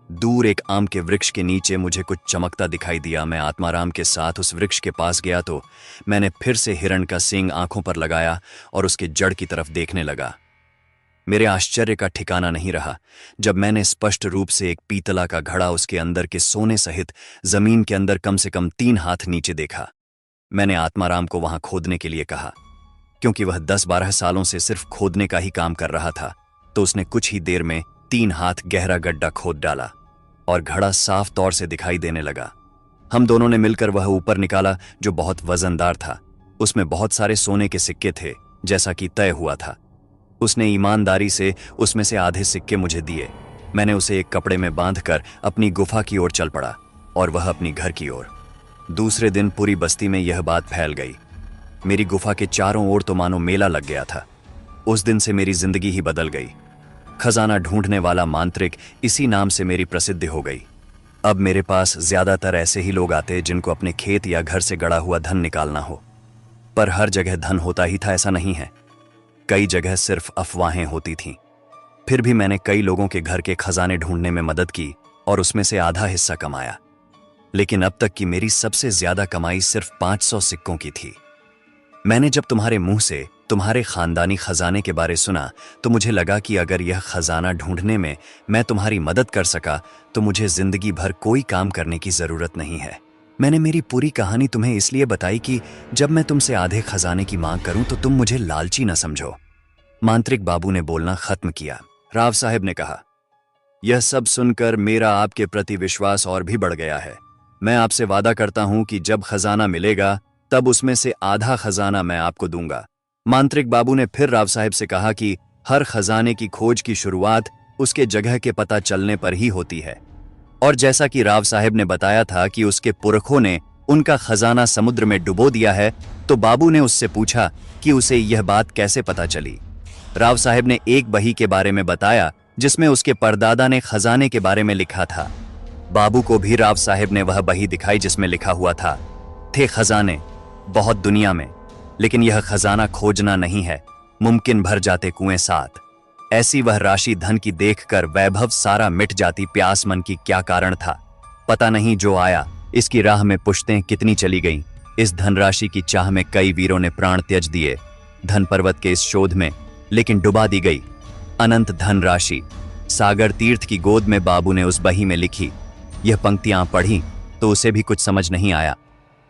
दूर एक आम के वृक्ष के नीचे मुझे कुछ चमकता दिखाई दिया। मैं आत्माराम के साथ उस वृक्ष के पास गया तो मैंने फिर से हिरण का सींग आंखों पर लगाया और उसके जड़ की तरफ देखने लगा। मेरे आश्चर्य का ठिकाना नहीं रहा जब मैंने स्पष्ट रूप से एक पीतला का घड़ा उसके अंदर के सोने सहित जमीन के अंदर कम से कम 3 हाथ नीचे देखा। मैंने आत्माराम को वहां खोदने के लिए कहा। क्योंकि वह 10-12 सालों से सिर्फ खोदने का ही काम कर रहा था, तो उसने कुछ ही देर में 3 हाथ गहरा गड्ढा खोद डाला और घड़ा साफ तौर से दिखाई देने लगा। हम दोनों ने मिलकर वह ऊपर निकाला, जो बहुत वजनदार था। उसमें बहुत सारे सोने के सिक्के थे, जैसा कि तय हुआ था। उसने ईमानदारी से उसमें से आधे सिक्के मुझे दिए। मैंने उसे एक कपड़े में बांधकर अपनी गुफा की ओर चल पड़ा और वह अपनी घर की ओर। दूसरे दिन पूरी बस्ती में यह बात फैल गई। मेरी गुफा के चारों ओर तो मानो मेला लग गया था। उस दिन से मेरी जिंदगी ही बदल गई। खजाना ढूंढने वाला मांत्रिक इसी नाम से मेरी प्रसिद्धि हो गई। अब मेरे पास ज्यादातर ऐसे ही लोग आते जिनको अपने खेत या घर से गड़ा हुआ धन निकालना हो। पर हर जगह धन होता ही था ऐसा नहीं है। कई जगह सिर्फ अफवाहें होती थीं। फिर भी मैंने कई लोगों के घर के खजाने ढूंढने में मदद की और उसमें से आधा हिस्सा कमाया। लेकिन अब तक की मेरी सबसे ज्यादा कमाई सिर्फ 500 सिक्कों की थी। मैंने जब तुम्हारे मुंह से तुम्हारे खानदानी खजाने के बारे सुना तो मुझे लगा कि अगर यह खजाना ढूंढने में मैं तुम्हारी मदद कर सका तो मुझे जिंदगी भर कोई काम करने की जरूरत नहीं है। मैंने मेरी पूरी कहानी तुम्हें इसलिए बताई कि जब मैं तुमसे आधे खजाने की मांग करूं तो तुम मुझे लालची न समझो। मांत्रिक बाबू ने बोलना खत्म किया। राव साहब ने कहा, यह सब सुनकर मेरा आपके प्रति विश्वास और भी बढ़ गया है। मैं आपसे वादा करता हूं कि जब खजाना मिलेगा तब उसमें से आधा खजाना मैं आपको दूंगा। मांत्रिक बाबू ने फिर राव साहब से कहा कि हर खजाने की खोज की शुरुआत उसके जगह के पता चलने पर ही होती है। और जैसा कि राव साहब ने बताया था कि उसके पुरखों ने उनका खजाना समुद्र में डुबो दिया है, तो बाबू ने उससे पूछा कि उसे यह बात कैसे पता चली। राव साहब ने एक बही के बारे में बताया जिसमें उसके परदादा ने खजाने के बारे में लिखा था। बाबू को भी राव साहब ने वह बही दिखाई जिसमें लिखा हुआ था, थे खजाने बहुत दुनिया में, लेकिन यह खजाना खोजना नहीं है, मुमकिन भर जाते कुएं साथ। ऐसी वह राशि धन की देखकर वैभव सारा मिट जाती। प्यास मन की क्या कारण था, पता नहीं। जो आया इसकी राह में पुश्तें कितनी चली गईं। इस धनराशि की चाह में कई वीरों ने प्राण त्यज दिए धन पर्वत के इस शोध में, लेकिन डुबा दी गई अनंत धनराशि। सागर तीर्थ की गोद में बाबू ने उस बही में लिखी यह पंक्तियां पढ़ी तो उसे भी कुछ समझ नहीं आया।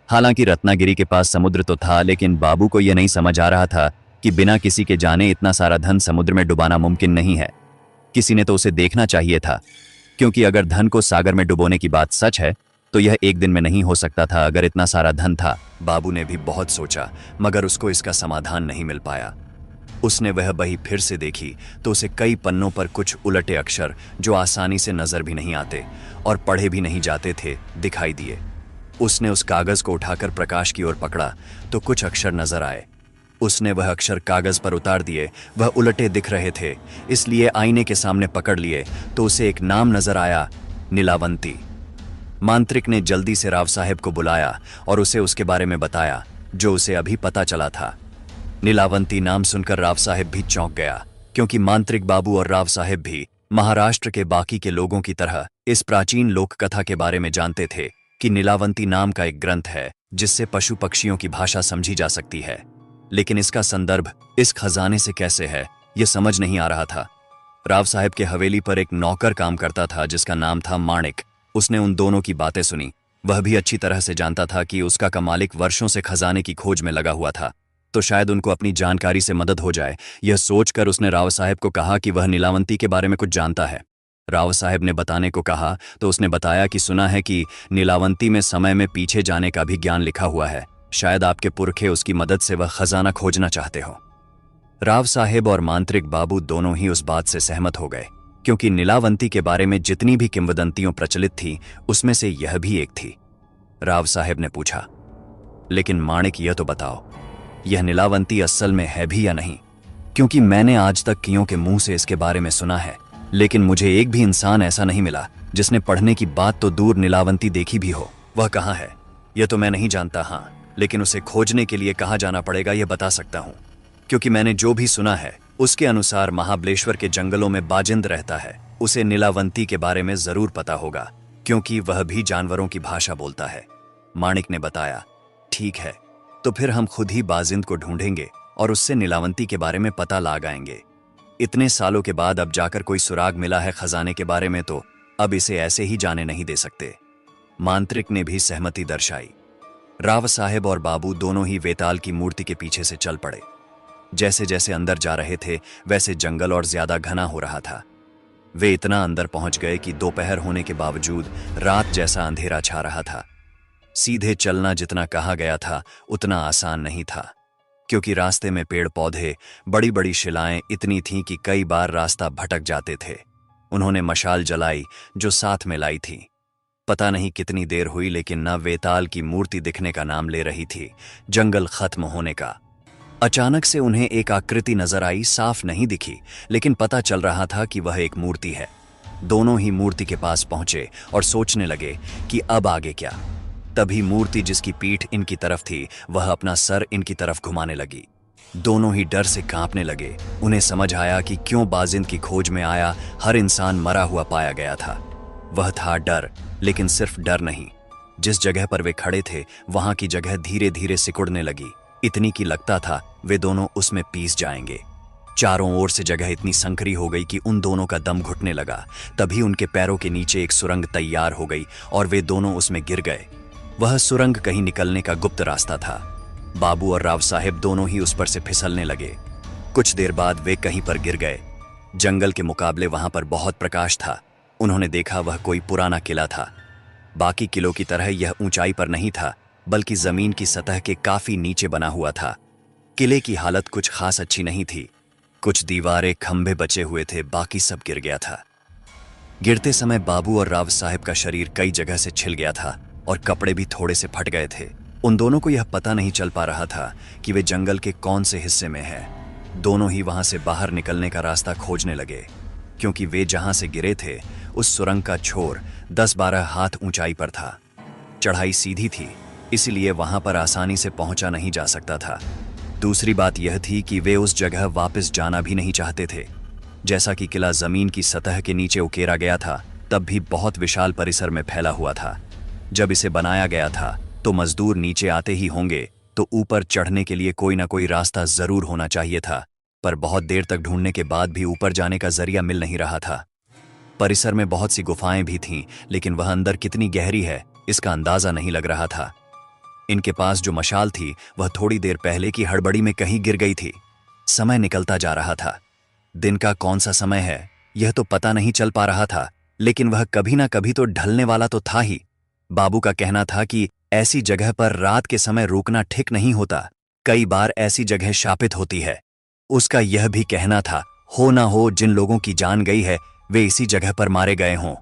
हालांकि रत्नागिरी के पास समुद्र तो था, लेकिन बाबू को यह नहीं समझ आ रहा था कि बिना किसी के जाने इतना सारा धन समुद्र में डुबाना मुमकिन नहीं है। किसी ने तो उसे देखना चाहिए था, क्योंकि अगर धन को सागर में डुबोने की बात सच है तो यह एक दिन में नहीं हो सकता था अगर इतना सारा धन था। बाबू ने भी बहुत सोचा, मगर उसको इसका समाधान नहीं मिल पाया। उसने वह बही फिर से देखी तो उसे कई पन्नों पर कुछ उलटे अक्षर जो आसानी से नजर भी नहीं आते और पढ़े भी नहीं जाते थे दिखाई दिए। उसने उस कागज को उठाकर प्रकाश की ओर पकड़ा तो कुछ अक्षर नजर आए। उसने वह अक्षर कागज पर उतार दिए। वह उलटे दिख रहे थे, इसलिए आईने के सामने पकड़ लिए तो उसे एक नाम नजर आया, नीलावंती। मांत्रिक ने जल्दी से राव साहब को बुलाया और उसे उसके बारे में बताया जो उसे अभी पता चला था। नीलावंती नाम सुनकर राव साहब भी चौंक गया, क्योंकि मांत्रिक बाबू और राव साहब भी महाराष्ट्र के बाकी के लोगों की तरह इस प्राचीन लोक कथा के बारे में जानते थे कि नीलावंती नाम का एक ग्रंथ है जिससे पशु पक्षियों की भाषा समझी जा सकती है। लेकिन इसका संदर्भ इस खजाने से कैसे है, यह समझ नहीं आ रहा था। राव साहब के हवेली पर एक नौकर काम करता था जिसका नाम था माणिक। उसने उन दोनों की बातें सुनी। वह भी अच्छी तरह से जानता था कि उसका का मालिक वर्षों से खजाने की खोज में लगा हुआ था, तो शायद उनको अपनी जानकारी से मदद हो जाए। यह सोचकर उसने राव साहब को कहा कि वह नीलावंती के बारे में कुछ जानता है। राव साहब ने बताने को कहा तो उसने बताया कि सुना है कि नीलावंती में समय में पीछे जाने का भी ज्ञान लिखा हुआ है। शायद आपके पुरखे उसकी मदद से वह खजाना खोजना चाहते हो। राव साहेब और मांत्रिक बाबू दोनों ही उस बात से सहमत हो गए, क्योंकि नीलावंती के बारे में जितनी भी किंवदंतियों प्रचलित थी उसमें से यह भी एक थी। राव साहेब ने पूछा, लेकिन माणिक, यह तो बताओ, यह नीलावंती असल में है भी या नहीं? क्योंकि मैंने आज तक कियों के मुंह से इसके बारे में सुना है, लेकिन मुझे एक भी इंसान ऐसा नहीं मिला जिसने पढ़ने की बात तो दूर नीलावंती देखी भी हो। वह कहाँ है यह तो मैं नहीं जानता, हाँ, लेकिन उसे खोजने के लिए कहाँ जाना पड़ेगा यह बता सकता हूँ, क्योंकि मैंने जो भी सुना है उसके अनुसार महाबलेश्वर के जंगलों में बाजिंद रहता है। उसे नीलावंती के बारे में जरूर पता होगा, क्योंकि वह भी जानवरों की भाषा बोलता है। माणिक ने बताया, ठीक है, तो फिर हम खुद ही बाजिंद को ढूंढेंगे और उससे नीलावंती के बारे में पता लगाएंगे। इतने सालों के बाद अब जाकर कोई सुराग मिला है खजाने के बारे में, तो अब इसे ऐसे ही जाने नहीं दे सकते। मांत्रिक ने भी सहमति दर्शाई। राव साहेब और बाबू दोनों ही वेताल की मूर्ति के पीछे से चल पड़े। जैसे जैसे अंदर जा रहे थे वैसे जंगल और ज्यादा घना हो रहा था। वे इतना अंदर पहुंच गए कि दोपहर होने के बावजूद रात जैसा अंधेरा छा रहा था। सीधे चलना जितना कहा गया था उतना आसान नहीं था, क्योंकि रास्ते में पेड़ पौधे, बड़ी बड़ी शिलाएं इतनी थीं कि कई बार रास्ता भटक जाते थे। उन्होंने मशाल जलाई जो साथ में लाई थी। पता नहीं कितनी देर हुई, लेकिन न वेताल की मूर्ति दिखने का नाम ले रही थी, जंगल खत्म होने का। अचानक से उन्हें एक आकृति नजर आई। साफ नहीं दिखी, लेकिन पता चल रहा था कि वह एक मूर्ति है। दोनों ही मूर्ति के पास पहुंचे और सोचने लगे कि अब आगे क्या। तभी मूर्ति जिसकी पीठ इनकी तरफ थी वह अपना सर इनकी तरफ घुमाने लगी। दोनों ही डर से कांपने लगे। उन्हें समझ आया कि क्यों बाजिंद की खोज में आया हर इंसान मरा हुआ पाया गया था। वह था डर, लेकिन सिर्फ डर नहीं। जिस जगह पर वे खड़े थे वहां की जगह धीरे धीरे सिकुड़ने लगी, इतनी कि लगता था वे दोनों उसमें पीस जाएंगे। चारों ओर से जगह इतनी संकरी हो गई कि उन दोनों का दम घुटने लगा। तभी उनके पैरों के नीचे एक सुरंग तैयार हो गई और वे दोनों उसमें गिर गए। वह सुरंग कहीं निकलने का गुप्त रास्ता था। बाबू और राव साहेब दोनों ही उस पर से फिसलने लगे। कुछ देर बाद वे कहीं पर गिर गए। जंगल के मुकाबले वहां पर बहुत प्रकाश था। उन्होंने देखा वह कोई पुराना किला था। बाकी किलों की तरह यह ऊंचाई पर नहीं था, बल्कि जमीन की सतह के काफी नीचे बना हुआ था। किले की हालत कुछ खास अच्छी नहीं थी। कुछ दीवारें, खंभे बचे हुए थे, बाकी सब गिर गया था। गिरते समय बाबू और राव साहेब का शरीर कई जगह से छिल गया था और कपड़े भी थोड़े से फट गए थे। उन दोनों को यह पता नहीं चल पा रहा था कि वे जंगल के कौन से हिस्से में हैं। दोनों ही वहां से बाहर निकलने का रास्ता खोजने लगे, क्योंकि वे जहां से गिरे थे उस सुरंग का छोर 10-12 हाथ ऊंचाई पर था। चढ़ाई सीधी थी, इसलिए वहां पर आसानी से पहुंचा नहीं जा सकता था। दूसरी बात यह थी कि वे उस जगह वापस जाना भी नहीं चाहते थे। जैसा कि किला जमीन की सतह के नीचे उकेरा गया था, तब भी बहुत विशाल परिसर में फैला हुआ था। जब इसे बनाया गया था तो मजदूर नीचे आते ही होंगे, तो ऊपर चढ़ने के लिए कोई ना कोई रास्ता जरूर होना चाहिए था। पर बहुत देर तक ढूंढने के बाद भी ऊपर जाने का जरिया मिल नहीं रहा था। परिसर में बहुत सी गुफाएं भी थीं, लेकिन वह अंदर कितनी गहरी है इसका अंदाजा नहीं लग रहा था। इनके पास जो मशाल थी वह थोड़ी देर पहले की हड़बड़ी में कहीं गिर गई थी। समय निकलता जा रहा था। दिन का कौन सा समय है यह तो पता नहीं चल पा रहा था, लेकिन वह कभी ना कभी तो ढलने वाला तो था ही। बाबू का कहना था कि ऐसी जगह पर रात के समय रुकना ठीक नहीं होता। कई बार ऐसी जगह शापित होती है। उसका यह भी कहना था, हो ना हो जिन लोगों की जान गई है वे इसी जगह पर मारे गए हों।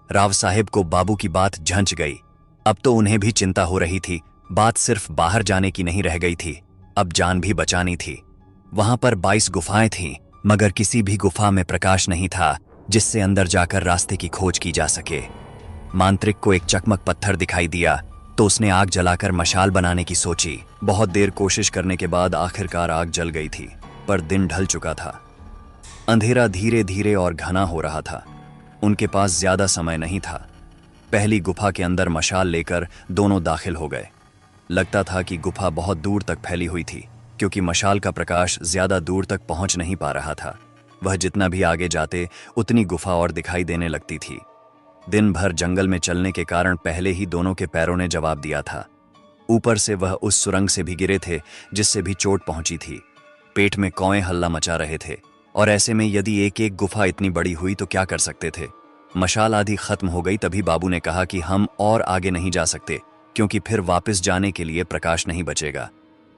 राव साहेब को बाबू की बात झंझ गई। अब तो उन्हें भी चिंता हो रही थी। बात सिर्फ बाहर जाने की नहीं रह गई थी, अब जान भी बचानी थी। वहां पर 22 गुफाएं थीं, मगर किसी भी गुफा में प्रकाश नहीं था जिससे अंदर जाकर रास्ते की खोज की जा सके। मांत्रिक को एक चकमक पत्थर दिखाई दिया तो उसने आग जलाकर मशाल बनाने की सोची। बहुत देर कोशिश करने के बाद आखिरकार आग जल गई थी, पर दिन ढल चुका था। अंधेरा धीरे धीरे और घना हो रहा था। उनके पास ज्यादा समय नहीं था। पहली गुफा के अंदर मशाल लेकर दोनों दाखिल हो गए। लगता था कि गुफा बहुत दूर तक फैली हुई थी, क्योंकि मशाल का प्रकाश ज्यादा दूर तक पहुंच नहीं पा रहा था। वह जितना भी आगे जाते उतनी गुफा और दिखाई देने लगती थी। दिन भर जंगल में चलने के कारण पहले ही दोनों के पैरों ने जवाब दिया था। ऊपर से वह उस सुरंग से भी गिरे थे जिससे भी चोट पहुंची थी। पेट में कौए हल्ला मचा रहे थे, और ऐसे में यदि एक एक गुफा इतनी बड़ी हुई तो क्या कर सकते थे। मशाल आधी खत्म हो गई तभी बाबू ने कहा कि हम और आगे नहीं जा सकते, क्योंकि फिर वापस जाने के लिए प्रकाश नहीं बचेगा।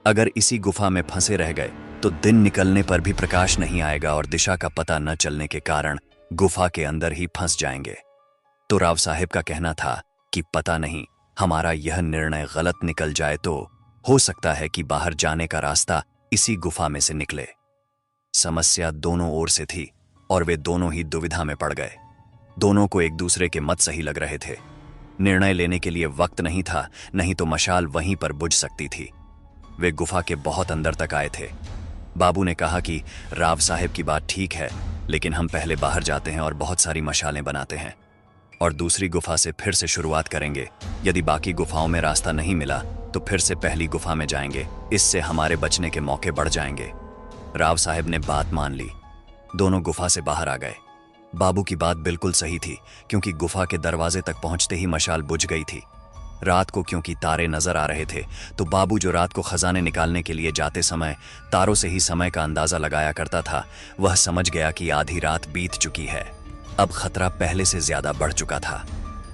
अगर इसी गुफा में फंसे रह गए तो दिन निकलने पर भी प्रकाश नहीं आएगा और दिशा का पता न चलने के कारण गुफा के अंदर ही फंस जाएंगे। तो राव साहेब का कहना था कि पता नहीं, हमारा यह निर्णय गलत निकल जाए तो हो सकता है कि बाहर जाने का रास्ता इसी गुफा में से निकले। समस्या दोनों ओर से थी और वे दोनों ही दुविधा में पड़ गए। दोनों को एक दूसरे के मत सही लग रहे थे। निर्णय लेने के लिए वक्त नहीं था, नहीं तो मशाल वहीं पर बुझ सकती थी। वे गुफा के बहुत अंदर तक आए थे। बाबू ने कहा कि राव साहेब की बात ठीक है, लेकिन हम पहले बाहर जाते हैं और बहुत सारी मशालें बनाते हैं और दूसरी गुफा से फिर से शुरुआत करेंगे। यदि बाकी गुफाओं में रास्ता नहीं मिला तो फिर से पहली गुफा में जाएंगे, इससे हमारे बचने के मौके बढ़ जाएंगे। राव साहेब ने बात मान ली। दोनों गुफा से बाहर आ गए। बाबू की बात बिल्कुल सही थी, क्योंकि गुफा के दरवाजे तक पहुंचते ही मशाल बुझ गई थी। रात को क्योंकि तारे नजर आ रहे थे, तो बाबू जो रात को खजाने निकालने के लिए जाते समय तारों से ही समय का अंदाजा लगाया करता था, वह समझ गया कि आधी रात बीत चुकी है। अब खतरा पहले से ज्यादा बढ़ चुका था,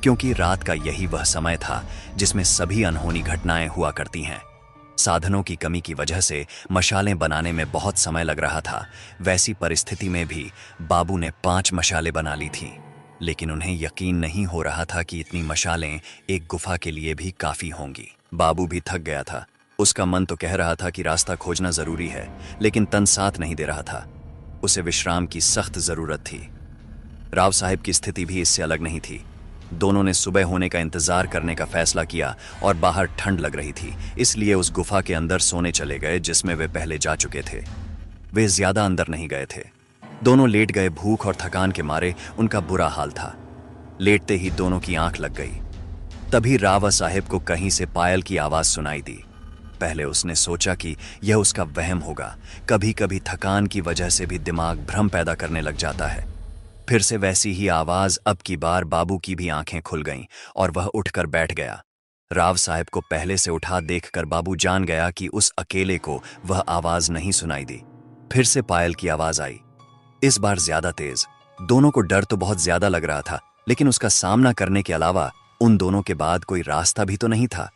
क्योंकि रात का यही वह समय था जिसमें सभी अनहोनी घटनाएं हुआ करती हैं। साधनों की कमी की वजह से मशालें बनाने में बहुत समय लग रहा था। वैसी परिस्थिति में भी बाबू ने 5 मशालें बना ली थीं, लेकिन उन्हें यकीन नहीं हो रहा था कि इतनी मशालें एक गुफा के लिए भी काफी होंगी। बाबू भी थक गया था। उसका मन तो कह रहा था कि रास्ता खोजना जरूरी है, लेकिन तन साथ नहीं दे रहा था। उसे विश्राम की सख्त जरूरत थी। राव साहिब की स्थिति भी इससे अलग नहीं थी। दोनों ने सुबह होने का इंतजार करने का फैसला किया और बाहर ठंड लग रही थी, इसलिए उस गुफा के अंदर सोने चले गए जिसमें वे पहले जा चुके थे। वे ज्यादा अंदर नहीं गए थे। दोनों लेट गए। भूख और थकान के मारे उनका बुरा हाल था। लेटते ही दोनों की आंख लग गई। तभी राव साहेब को कहीं से पायल की आवाज सुनाई दी। पहले उसने सोचा कि यह उसका वहम होगा। कभी कभी थकान की वजह से भी दिमाग भ्रम पैदा करने लग जाता है। फिर से वैसी ही आवाज। अब की बार बाबू की भी आंखें खुल गईं और वह उठकर बैठ गया। राव साहब को पहले से उठा देखकर बाबू जान गया कि उस अकेले को वह आवाज नहीं सुनाई दी। फिर से पायल की आवाज आई, इस बार ज्यादा तेज। दोनों को डर तो बहुत ज्यादा लग रहा था, लेकिन उसका सामना करने के अलावा उन दोनों के बाद कोई रास्ता भी तो नहीं था।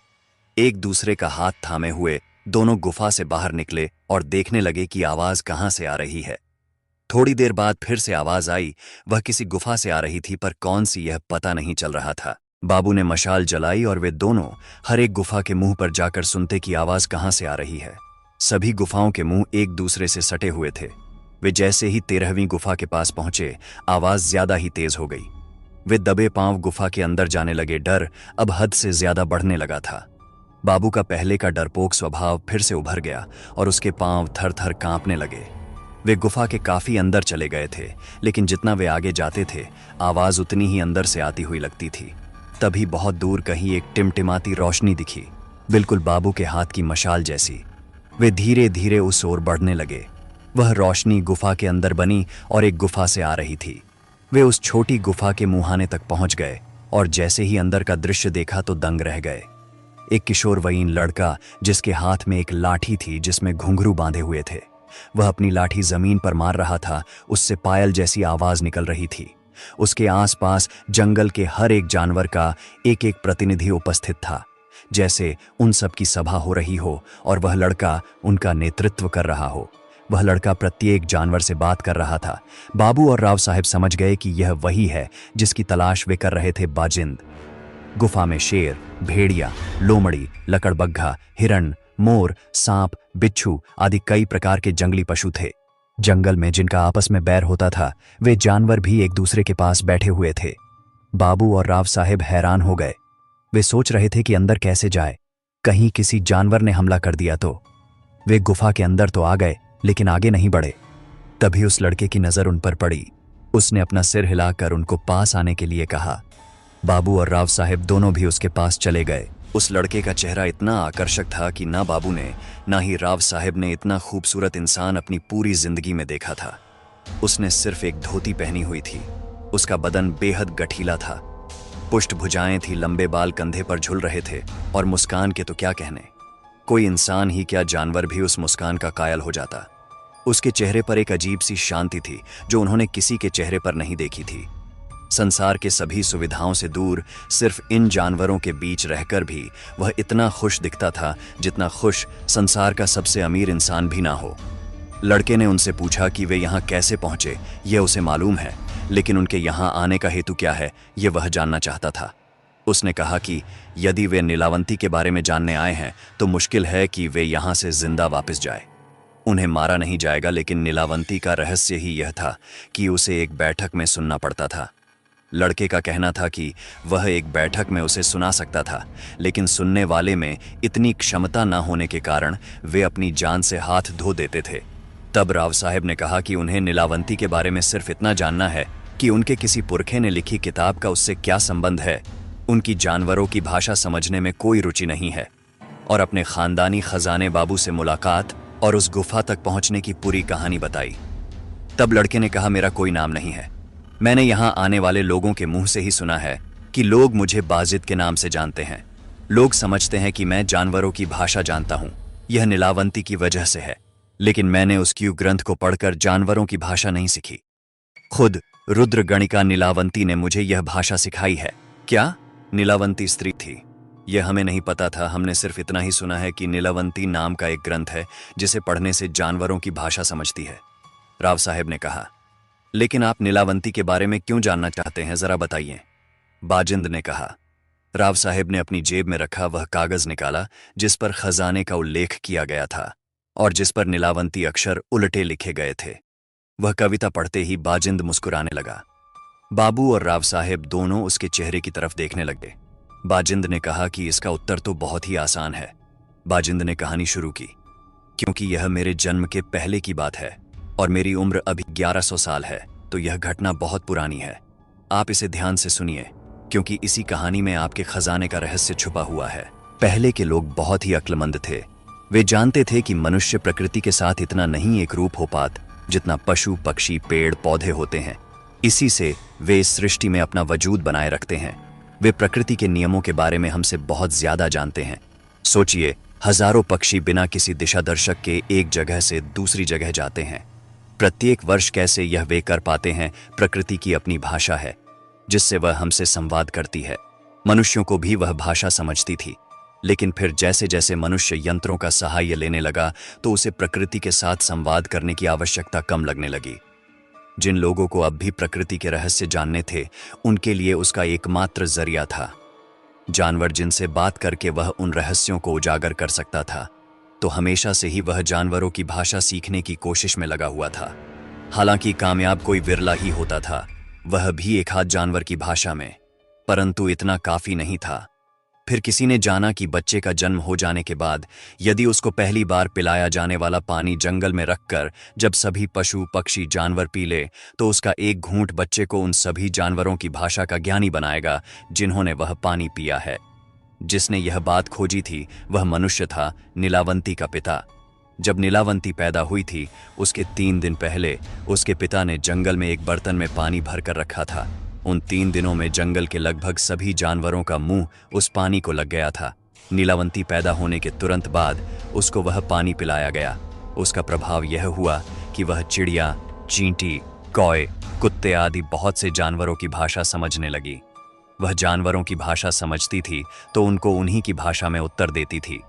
एक दूसरे का हाथ थामे हुए दोनों गुफा से बाहर निकले और देखने लगे कि आवाज कहां से आ रही है। थोड़ी देर बाद फिर से आवाज आई। वह किसी गुफा से आ रही थी, पर कौन सी यह पता नहीं चल रहा था। बाबू ने मशाल जलाई और वे दोनों हर एक गुफा के मुंह पर जाकर सुनते कि आवाज कहां से आ रही है। सभी गुफाओं के मुंह एक दूसरे से सटे हुए थे। वे जैसे ही 13वीं गुफा के पास पहुंचे, आवाज ज्यादा ही तेज हो गई। वे दबे पांव गुफा के अंदर जाने लगे। डर अब हद से ज्यादा बढ़ने लगा था। बाबू का पहले का डरपोक स्वभाव फिर से उभर गया और उसके पांव थर थर कांपने लगे। वे गुफा के काफी अंदर चले गए थे, लेकिन जितना वे आगे जाते थे आवाज उतनी ही अंदर से आती हुई लगती थी। तभी बहुत दूर कहीं एक टिमटिमाती रोशनी दिखी, बिल्कुल बाबू के हाथ की मशाल जैसी। वे धीरे धीरे उस ओर बढ़ने लगे। वह रोशनी गुफा के अंदर बनी और एक गुफा से आ रही थी। वे उस छोटी गुफा के मुहाने तक पहुंच गए और जैसे ही अंदर का दृश्य देखा तो दंग रह गए। एक किशोरवयीन लड़का जिसके हाथ में एक लाठी थी जिसमें घुंघरू बांधे हुए थे, वह अपनी लाठी जमीन पर मार रहा था। उससे पायल जैसी आवाज निकल रही थी। उसके आसपास जंगल के हर एक जानवर का एक एक प्रतिनिधि उपस्थित था, जैसे उन सब की सभा हो रही हो और वह लड़का उनका नेतृत्व कर रहा हो। वह लड़का प्रत्येक जानवर से बात कर रहा था। बाबू और राव साहब समझ गए कि यह वही है जिसकी तलाश वे कर रहे थे। बाजिंद। गुफा में शेर, भेड़िया, लोमड़ी, लकड़बग्घा, हिरण, मोर, सांप, बिच्छू आदि कई प्रकार के जंगली पशु थे। जंगल में जिनका आपस में बैर होता था, वे जानवर भी एक दूसरे के पास बैठे हुए थे। बाबू और राव साहब हैरान हो गए। वे सोच रहे थे कि अंदर कैसे जाए, कहीं किसी जानवर ने हमला कर दिया तो। वे गुफा के अंदर तो आ गए, लेकिन आगे नहीं बढ़े। तभी उस लड़के की नजर उन पर पड़ी। उसने अपना सिर हिलाकर उनको पास आने के लिए कहा। बाबू और राव साहब दोनों भी उसके पास चले गए। उस लड़के का चेहरा इतना आकर्षक था कि ना बाबू ने ना ही राव साहब ने इतना खूबसूरत इंसान अपनी पूरी जिंदगी में देखा था। उसने सिर्फ एक धोती पहनी हुई थी। उसका बदन बेहद गठीला था। पुष्ट भुजाएं थी, लंबे बाल कंधे पर झूल रहे थे, और मुस्कान के तो क्या कहने। कोई इंसान ही क्या, जानवर भी उस मुस्कान का कायल हो जाता। उसके चेहरे पर एक अजीब सी शांति थी जो उन्होंने किसी के चेहरे पर नहीं देखी थी। संसार के सभी सुविधाओं से दूर सिर्फ इन जानवरों के बीच रहकर भी वह इतना खुश दिखता था जितना खुश संसार का सबसे अमीर इंसान भी ना हो। लड़के ने उनसे पूछा कि वे यहाँ कैसे पहुंचे। यह उसे मालूम है, लेकिन उनके यहाँ आने का हेतु क्या है यह वह जानना चाहता था। उसने कहा कि यदि वे नीलावंती के बारे में जानने आए हैं तो मुश्किल है कि वे यहाँ से जिंदा वापस जाए। उन्हें मारा नहीं जाएगा, लेकिन नीलावंती का रहस्य ही यह था कि उसे एक बैठक में सुनना पड़ता था। लड़के का कहना था कि वह एक बैठक में उसे सुना सकता था, लेकिन सुनने वाले में इतनी क्षमता न होने के कारण वे अपनी जान से हाथ धो देते थे। तब राव साहब ने कहा कि उन्हें नीलावंती के बारे में सिर्फ इतना जानना है कि उनके किसी पुरखे ने लिखी किताब का उससे क्या संबंध है। उनकी जानवरों की भाषा समझने में कोई रुचि नहीं है, और अपने खानदानी खजाने बाबू से मुलाकात और उस गुफा तक पहुंचने की पूरी कहानी बताई। तब लड़के ने कहा, मेरा कोई नाम नहीं है। मैंने यहाँ आने वाले लोगों के मुंह से ही सुना है कि लोग मुझे बाजिद के नाम से जानते हैं। लोग समझते हैं कि मैं जानवरों की भाषा जानता हूँ। यह नीलावंती की वजह से है, लेकिन मैंने उस क्यू ग्रंथ को पढ़कर जानवरों की भाषा नहीं सीखी। खुद रुद्रगणिका नीलावंती ने मुझे यह भाषा सिखाई है। क्या नीलावंती स्त्री थी? यह हमें नहीं पता था। हमने सिर्फ इतना ही सुना है कि नीलावंती नाम का एक ग्रंथ है जिसे पढ़ने से जानवरों की भाषा समझती है। राव साहब ने कहा, लेकिन आप नीलावंती के बारे में क्यों जानना चाहते हैं, जरा बताइए। बाजिंद ने कहा। राव साहब ने अपनी जेब में रखा वह कागज निकाला जिस पर खजाने का उल्लेख किया गया था और जिस पर नीलावंती अक्षर उल्टे लिखे गए थे। वह कविता पढ़ते ही बाजिंद मुस्कुराने लगा। बाबू और राव साहब दोनों उसके चेहरे की तरफ देखने लगे। बाजिंद ने कहा कि इसका उत्तर तो बहुत ही आसान है। बाजिंद ने कहानी शुरू की, क्योंकि यह मेरे जन्म के पहले की बात है और मेरी उम्र अभी 1100 साल है, तो यह घटना बहुत पुरानी है। आप इसे ध्यान से सुनिए, क्योंकि इसी कहानी में आपके खजाने का रहस्य छुपा हुआ है। पहले के लोग बहुत ही अक्लमंद थे। वे जानते थे कि मनुष्य प्रकृति के साथ इतना नहीं एक रूप हो पाता जितना पशु पक्षी पेड़ पौधे होते हैं। इसी से वे इस सृष्टि में अपना वजूद बनाए रखते हैं। वे प्रकृति के नियमों के बारे में हमसे बहुत ज्यादा जानते हैं। सोचिए, हजारों पक्षी बिना किसी दिशा दर्शक के एक जगह से दूसरी जगह जाते हैं। प्रत्येक वर्ष कैसे यह वे कर पाते हैं? प्रकृति की अपनी भाषा है जिससे वह हमसे संवाद करती है। मनुष्यों को भी वह भाषा समझती थी, लेकिन फिर जैसे जैसे मनुष्य यंत्रों का सहाय लेने लगा तो उसे प्रकृति के साथ संवाद करने की आवश्यकता कम लगने लगी। जिन लोगों को अब भी प्रकृति के रहस्य जानने थे, उनके लिए उसका एकमात्र जरिया था जानवर, जिनसे बात करके वह उन रहस्यों को उजागर कर सकता था। तो हमेशा से ही वह जानवरों की भाषा सीखने की कोशिश में लगा हुआ था। हालांकि कामयाब कोई विरला ही होता था, वह भी एक हाथ जानवर की भाषा में, परंतु इतना काफी नहीं था। फिर किसी ने जाना कि बच्चे का जन्म हो जाने के बाद यदि उसको पहली बार पिलाया जाने वाला पानी जंगल में रखकर जब सभी पशु पक्षी जानवर पी ले तो उसका एक घूंट बच्चे को उन सभी जानवरों की भाषा का ज्ञानी बनाएगा जिन्होंने वह पानी पिया है। जिसने यह बात खोजी थी वह मनुष्य था, नीलावंती का पिता। जब नीलावंती पैदा हुई थी उसके 3 दिन पहले उसके पिता ने जंगल में एक बर्तन में पानी भरकर रखा था। उन 3 दिनों में जंगल के लगभग सभी जानवरों का मुंह उस पानी को लग गया था। नीलावंती पैदा होने के तुरंत बाद उसको वह पानी पिलाया गया। उसका प्रभाव यह हुआ कि वह चिड़िया, चींटी, कौए, कुत्ते आदि बहुत से जानवरों की भाषा समझने लगी। वह जानवरों की भाषा समझती थी तो उनको उन्हीं की भाषा में उत्तर देती थी।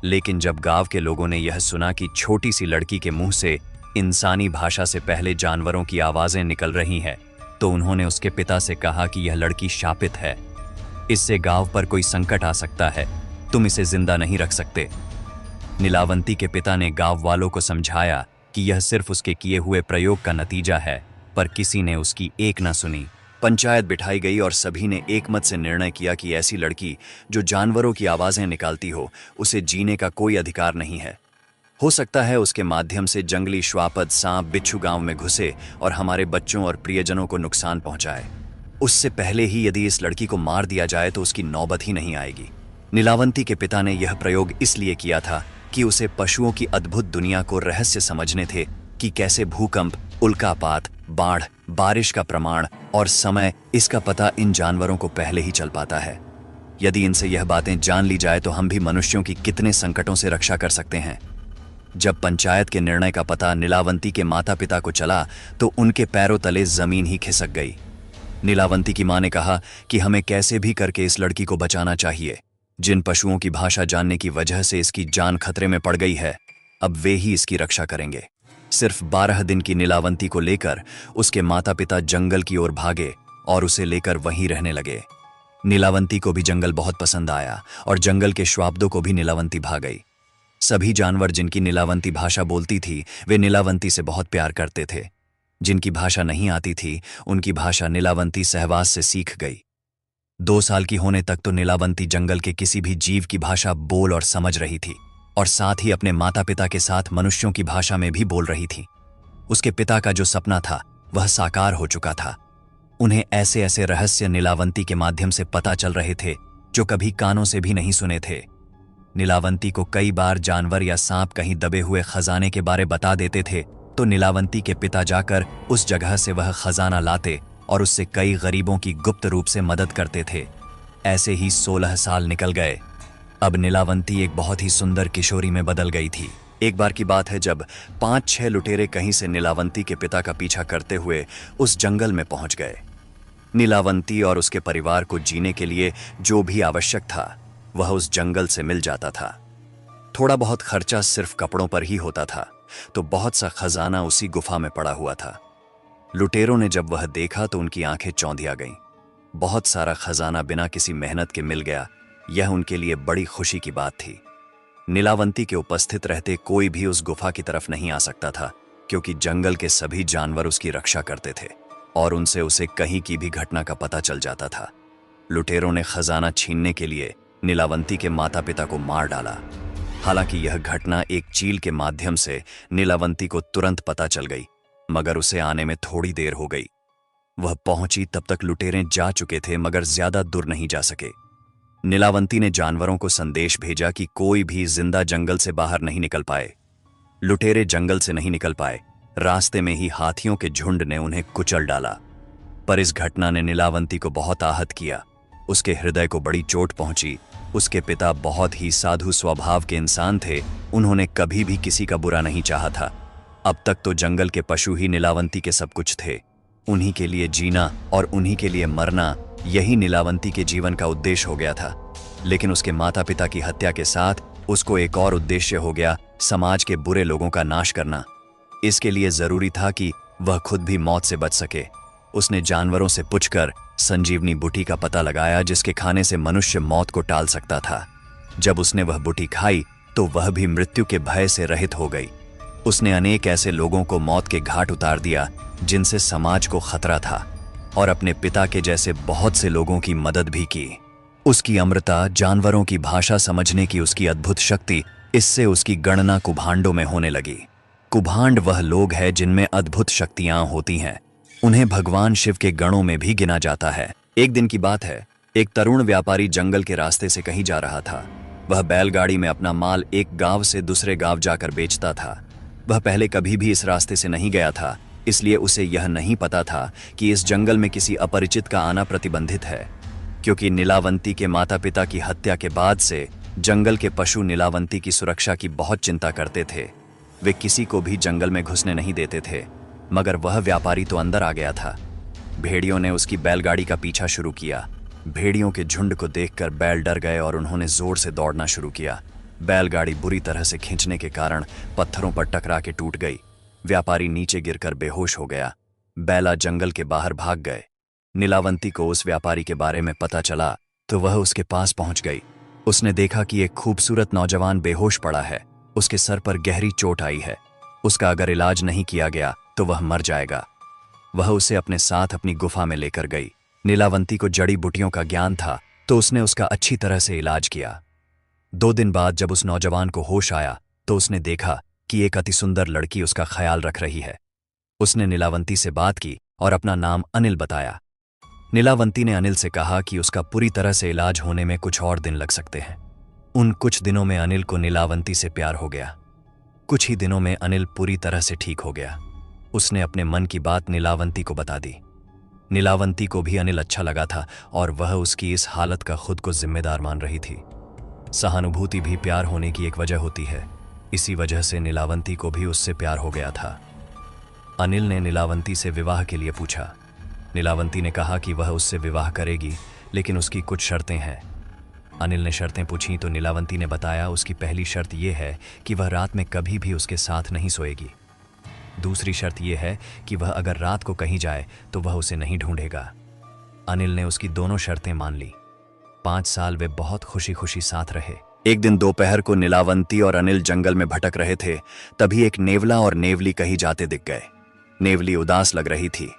लेकिन जब गांव के लोगों ने यह सुना कि छोटी सी लड़की के मुंह से इंसानी भाषा से पहले जानवरों की आवाजें निकल रही हैं, तो उन्होंने उसके पिता से कहा कि यह लड़की शापित है, इससे गांव पर कोई संकट आ सकता है, तुम इसे जिंदा नहीं रख सकते। नीलावंती के पिता ने गांव वालों को समझाया कि यह सिर्फ उसके किए हुए प्रयोग का नतीजा है, पर किसी ने उसकी एक न सुनी। पंचायत बिठाई गई और सभी ने एकमत से निर्णय किया कि ऐसी लड़की जो जानवरों की आवाजें निकालती हो, उसे जीने का कोई अधिकार नहीं है। हो सकता है उसके माध्यम से जंगली श्वापद, सांप, बिच्छू गांव में घुसे और हमारे बच्चों और प्रियजनों को नुकसान पहुंचाए। उससे पहले ही यदि इस लड़की को मार दिया जाए तो उसकी नौबत ही नहीं आएगी। नीलावंती के पिता ने यह प्रयोग इसलिए किया था कि उसे पशुओं की अद्भुत दुनिया को रहस्य समझने थे कि कैसे भूकंप, उल्कापात, बाढ़, बारिश का प्रमाण और समय, इसका पता इन जानवरों को पहले ही चल पाता है। यदि इनसे यह बातें जान ली जाए तो हम भी मनुष्यों की कितने संकटों से रक्षा कर सकते हैं। जब पंचायत के निर्णय का पता नीलावंती के माता पिता को चला तो उनके पैरों तले जमीन ही खिसक गई। नीलावंती की मां ने कहा कि हमें कैसे भी करके इस लड़की को बचाना चाहिए। जिन पशुओं की भाषा जानने की वजह से इसकी जान खतरे में पड़ गई है, अब वे ही इसकी रक्षा करेंगे। सिर्फ 12 दिन की नीलावंती को लेकर उसके माता पिता जंगल की ओर भागे और उसे लेकर वहीं रहने लगे। नीलावंती को भी जंगल बहुत पसंद आया और जंगल के श्वाबदों को भी नीलावंती भा गई। सभी जानवर जिनकी नीलावंती भाषा बोलती थी वे नीलावंती से बहुत प्यार करते थे। जिनकी भाषा नहीं आती थी उनकी भाषा नीलावंती सहवास से सीख गई। 2 साल की होने तक तो नीलावंती जंगल के किसी भी जीव की भाषा बोल और समझ रही थी और साथ ही अपने माता पिता के साथ मनुष्यों की भाषा में भी बोल रही थी। उसके पिता का जो सपना था वह साकार हो चुका था। उन्हें ऐसे ऐसे रहस्य नीलावंती के माध्यम से पता चल रहे थे जो कभी कानों से भी नहीं सुने थे। नीलावंती को कई बार जानवर या सांप कहीं दबे हुए खजाने के बारे बता देते थे तो नीलावंती के पिता जाकर उस जगह से वह खजाना लाते और उससे कई गरीबों की गुप्त रूप से मदद करते थे। ऐसे ही 16 साल निकल गए। अब नीलावंती एक बहुत ही सुंदर किशोरी में बदल गई थी। एक बार की बात है जब 5-6 लुटेरे कहीं से नीलावंती के पिता का पीछा करते हुए उस जंगल में पहुंच गए। नीलावंती और उसके परिवार को जीने के लिए जो भी आवश्यक था वह उस जंगल से मिल जाता था। थोड़ा बहुत खर्चा सिर्फ कपड़ों पर ही होता था तो बहुत सा खजाना उसी गुफा में पड़ा हुआ था। लुटेरों ने जब वह देखा तो उनकी आंखें चौंधिया गईं। बहुत सारा खजाना बिना किसी मेहनत के मिल गया, यह उनके लिए बड़ी खुशी की बात थी। नीलावंती के उपस्थित रहते कोई भी उस गुफा की तरफ नहीं आ सकता था क्योंकि जंगल के सभी जानवर उसकी रक्षा करते थे और उनसे उसे कहीं की भी घटना का पता चल जाता था। लुटेरों ने खजाना छीनने के लिए नीलावंती के माता पिता को मार डाला। हालांकि यह घटना एक चील के माध्यम से नीलावंती को तुरंत पता चल गई, मगर उसे आने में थोड़ी देर हो गई। वह पहुंची तब तक लुटेरे जा चुके थे मगर ज्यादा दूर नहीं जा सके। नीलावंती ने जानवरों को संदेश भेजा कि कोई भी जिंदा जंगल से बाहर नहीं निकल पाए। लुटेरे जंगल से नहीं निकल पाए। रास्ते में ही हाथियों के झुंड ने उन्हें कुचल डाला। पर इस घटना ने नीलावंती को बहुत आहत किया। उसके हृदय को बड़ी चोट पहुंची। उसके पिता बहुत ही साधु स्वभाव के इंसान थे। उन्होंने कभी भी किसी का बुरा नहीं चाहा था। अब तक तो जंगल के पशु ही नीलावंती के सब कुछ थे। उन्हीं के लिए जीना और उन्हीं के लिए मरना, यही नीलावंती के जीवन का उद्देश्य हो गया था। लेकिन उसके माता पिता की हत्या के साथ उसको एक और उद्देश्य हो गया, समाज के बुरे लोगों का नाश करना। इसके लिए जरूरी था कि वह खुद भी मौत से बच सके। उसने जानवरों से पूछकर संजीवनी बूटी का पता लगाया जिसके खाने से मनुष्य मौत को टाल सकता था। जब उसने वह बूटी खाई तो वह भी मृत्यु के भय से रहित हो गई। उसने अनेक ऐसे लोगों को मौत के घाट उतार दिया जिनसे समाज को खतरा था और अपने पिता के जैसे बहुत से लोगों की मदद भी की। उसकी अमृता, जानवरों की भाषा समझने की उसकी अद्भुत शक्ति, इससे उसकी गणना कुभांडों में होने लगी। कुभांड वह लोग हैं जिनमें अद्भुत शक्तियां होती हैं। उन्हें भगवान शिव के गणों में भी गिना जाता है। एक दिन की बात है, एक तरुण व्यापारी जंगल के रास्ते से कहीं जा रहा था। वह बैलगाड़ी में अपना माल एक गांव से दूसरे गांव जाकर बेचता था। वह पहले कभी भी इस रास्ते से नहीं गया था, इसलिए उसे यह नहीं पता था कि इस जंगल में किसी अपरिचित का आना प्रतिबंधित है। क्योंकि नीलावंती के माता पिता की हत्या के बाद से जंगल के पशु नीलावंती की सुरक्षा की बहुत चिंता करते थे। वे किसी को भी जंगल में घुसने नहीं देते थे, मगर वह व्यापारी तो अंदर आ गया था। भेड़ियों ने उसकी बैलगाड़ी का पीछा शुरू किया। भेड़ियों के झुंड को देखकर बैल डर गए और उन्होंने जोर से दौड़ना शुरू किया। बैलगाड़ी बुरी तरह से खींचने के कारण पत्थरों पर टकरा के टूट गई। व्यापारी नीचे गिरकर बेहोश हो गया। बैला जंगल के बाहर भाग गए। नीलावंती को उस व्यापारी के बारे में पता चला तो वह उसके पास पहुंच गई। उसने देखा कि एक खूबसूरत नौजवान बेहोश पड़ा है। उसके सर पर गहरी चोट आई है। उसका अगर इलाज नहीं किया गया तो वह मर जाएगा। वह उसे अपने साथ अपनी गुफा में लेकर गई। नीलावंती को जड़ी बूटियों का ज्ञान था तो उसने उसका अच्छी तरह से इलाज किया। 2 दिन बाद जब उस नौजवान को होश आया तो उसने देखा कि एक अति सुंदर लड़की उसका ख्याल रख रही है। उसने नीलावंती से बात की और अपना नाम अनिल बताया। नीलावंती ने अनिल से कहा कि उसका पूरी तरह से इलाज होने में कुछ और दिन लग सकते हैं। उन कुछ दिनों में अनिल को नीलावंती से प्यार हो गया। कुछ ही दिनों में अनिल पूरी तरह से ठीक हो गया। उसने अपने मन की बात नीलावंती को बता दी। नीलावंती को भी अनिल अच्छा लगा था और वह उसकी इस हालत का खुद को जिम्मेदार मान रही थी। सहानुभूति भी प्यार होने की एक वजह होती है। इसी वजह से नीलावंती को भी उससे प्यार हो गया था। अनिल ने नीलावंती से विवाह के लिए पूछा। नीलावंती ने कहा कि वह उससे विवाह करेगी, लेकिन उसकी कुछ शर्तें हैं। अनिल ने शर्तें पूछी तो नीलावंती ने बताया उसकी पहली शर्त यह है कि वह रात में कभी भी उसके साथ नहीं सोएगी। दूसरी शर्त यह है कि वह अगर रात को कहीं जाए तो वह उसे नहीं ढूंढेगा। अनिल ने उसकी दोनों शर्तें मान ली। 5 साल वे बहुत खुशी खुशी साथ रहे। एक दिन दोपहर को नीलावंती और अनिल जंगल में भटक रहे थे, तभी एक नेवला और नेवली कहीं जाते दिख गए। नेवली उदास लग रही थी।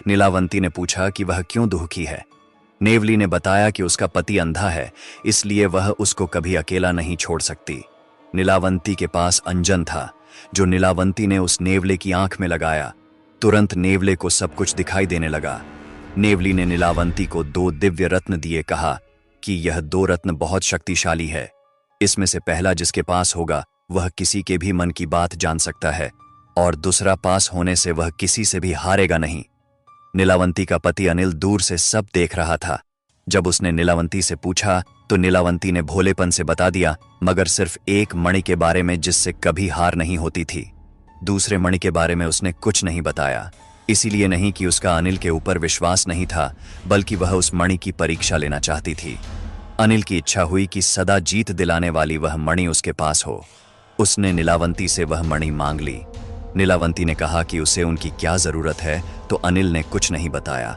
नीलावंती ने पूछा कि वह क्यों दुखी है। नेवली ने बताया कि उसका पति अंधा है, इसलिए वह उसको कभी अकेला नहीं छोड़ सकती। नीलावंती के पास अंजन था, जो नीलावंती ने उस नेवले की आंख में लगाया। तुरंत नेवले को सब कुछ दिखाई देने लगा। नेवली ने नीलावंती को 2 दिव्य रत्न दिए, कहा कि यह 2 रत्न बहुत शक्तिशाली है। इसमें से पहला जिसके पास होगा वह किसी के भी मन की बात जान सकता है, और दूसरा पास होने से वह किसी से भी हारेगा नहीं। नीलावंती का पति अनिल दूर से सब देख रहा था। जब उसने नीलावंती से पूछा तो नीलावंती ने भोलेपन से बता दिया, मगर सिर्फ एक मणि के बारे में जिससे कभी हार नहीं होती थी। दूसरे मणि के बारे में उसने कुछ नहीं बताया। इसीलिए नहीं कि उसका अनिल के ऊपर विश्वास नहीं था, बल्कि वह उस मणि की परीक्षा लेना चाहती थी। अनिल की इच्छा हुई कि सदा जीत दिलाने वाली वह मणि उसके पास हो। उसने नीलावंती से वह मणि मांग ली। नीलावंती ने कहा कि उसे उनकी क्या जरूरत है, तो अनिल ने कुछ नहीं बताया।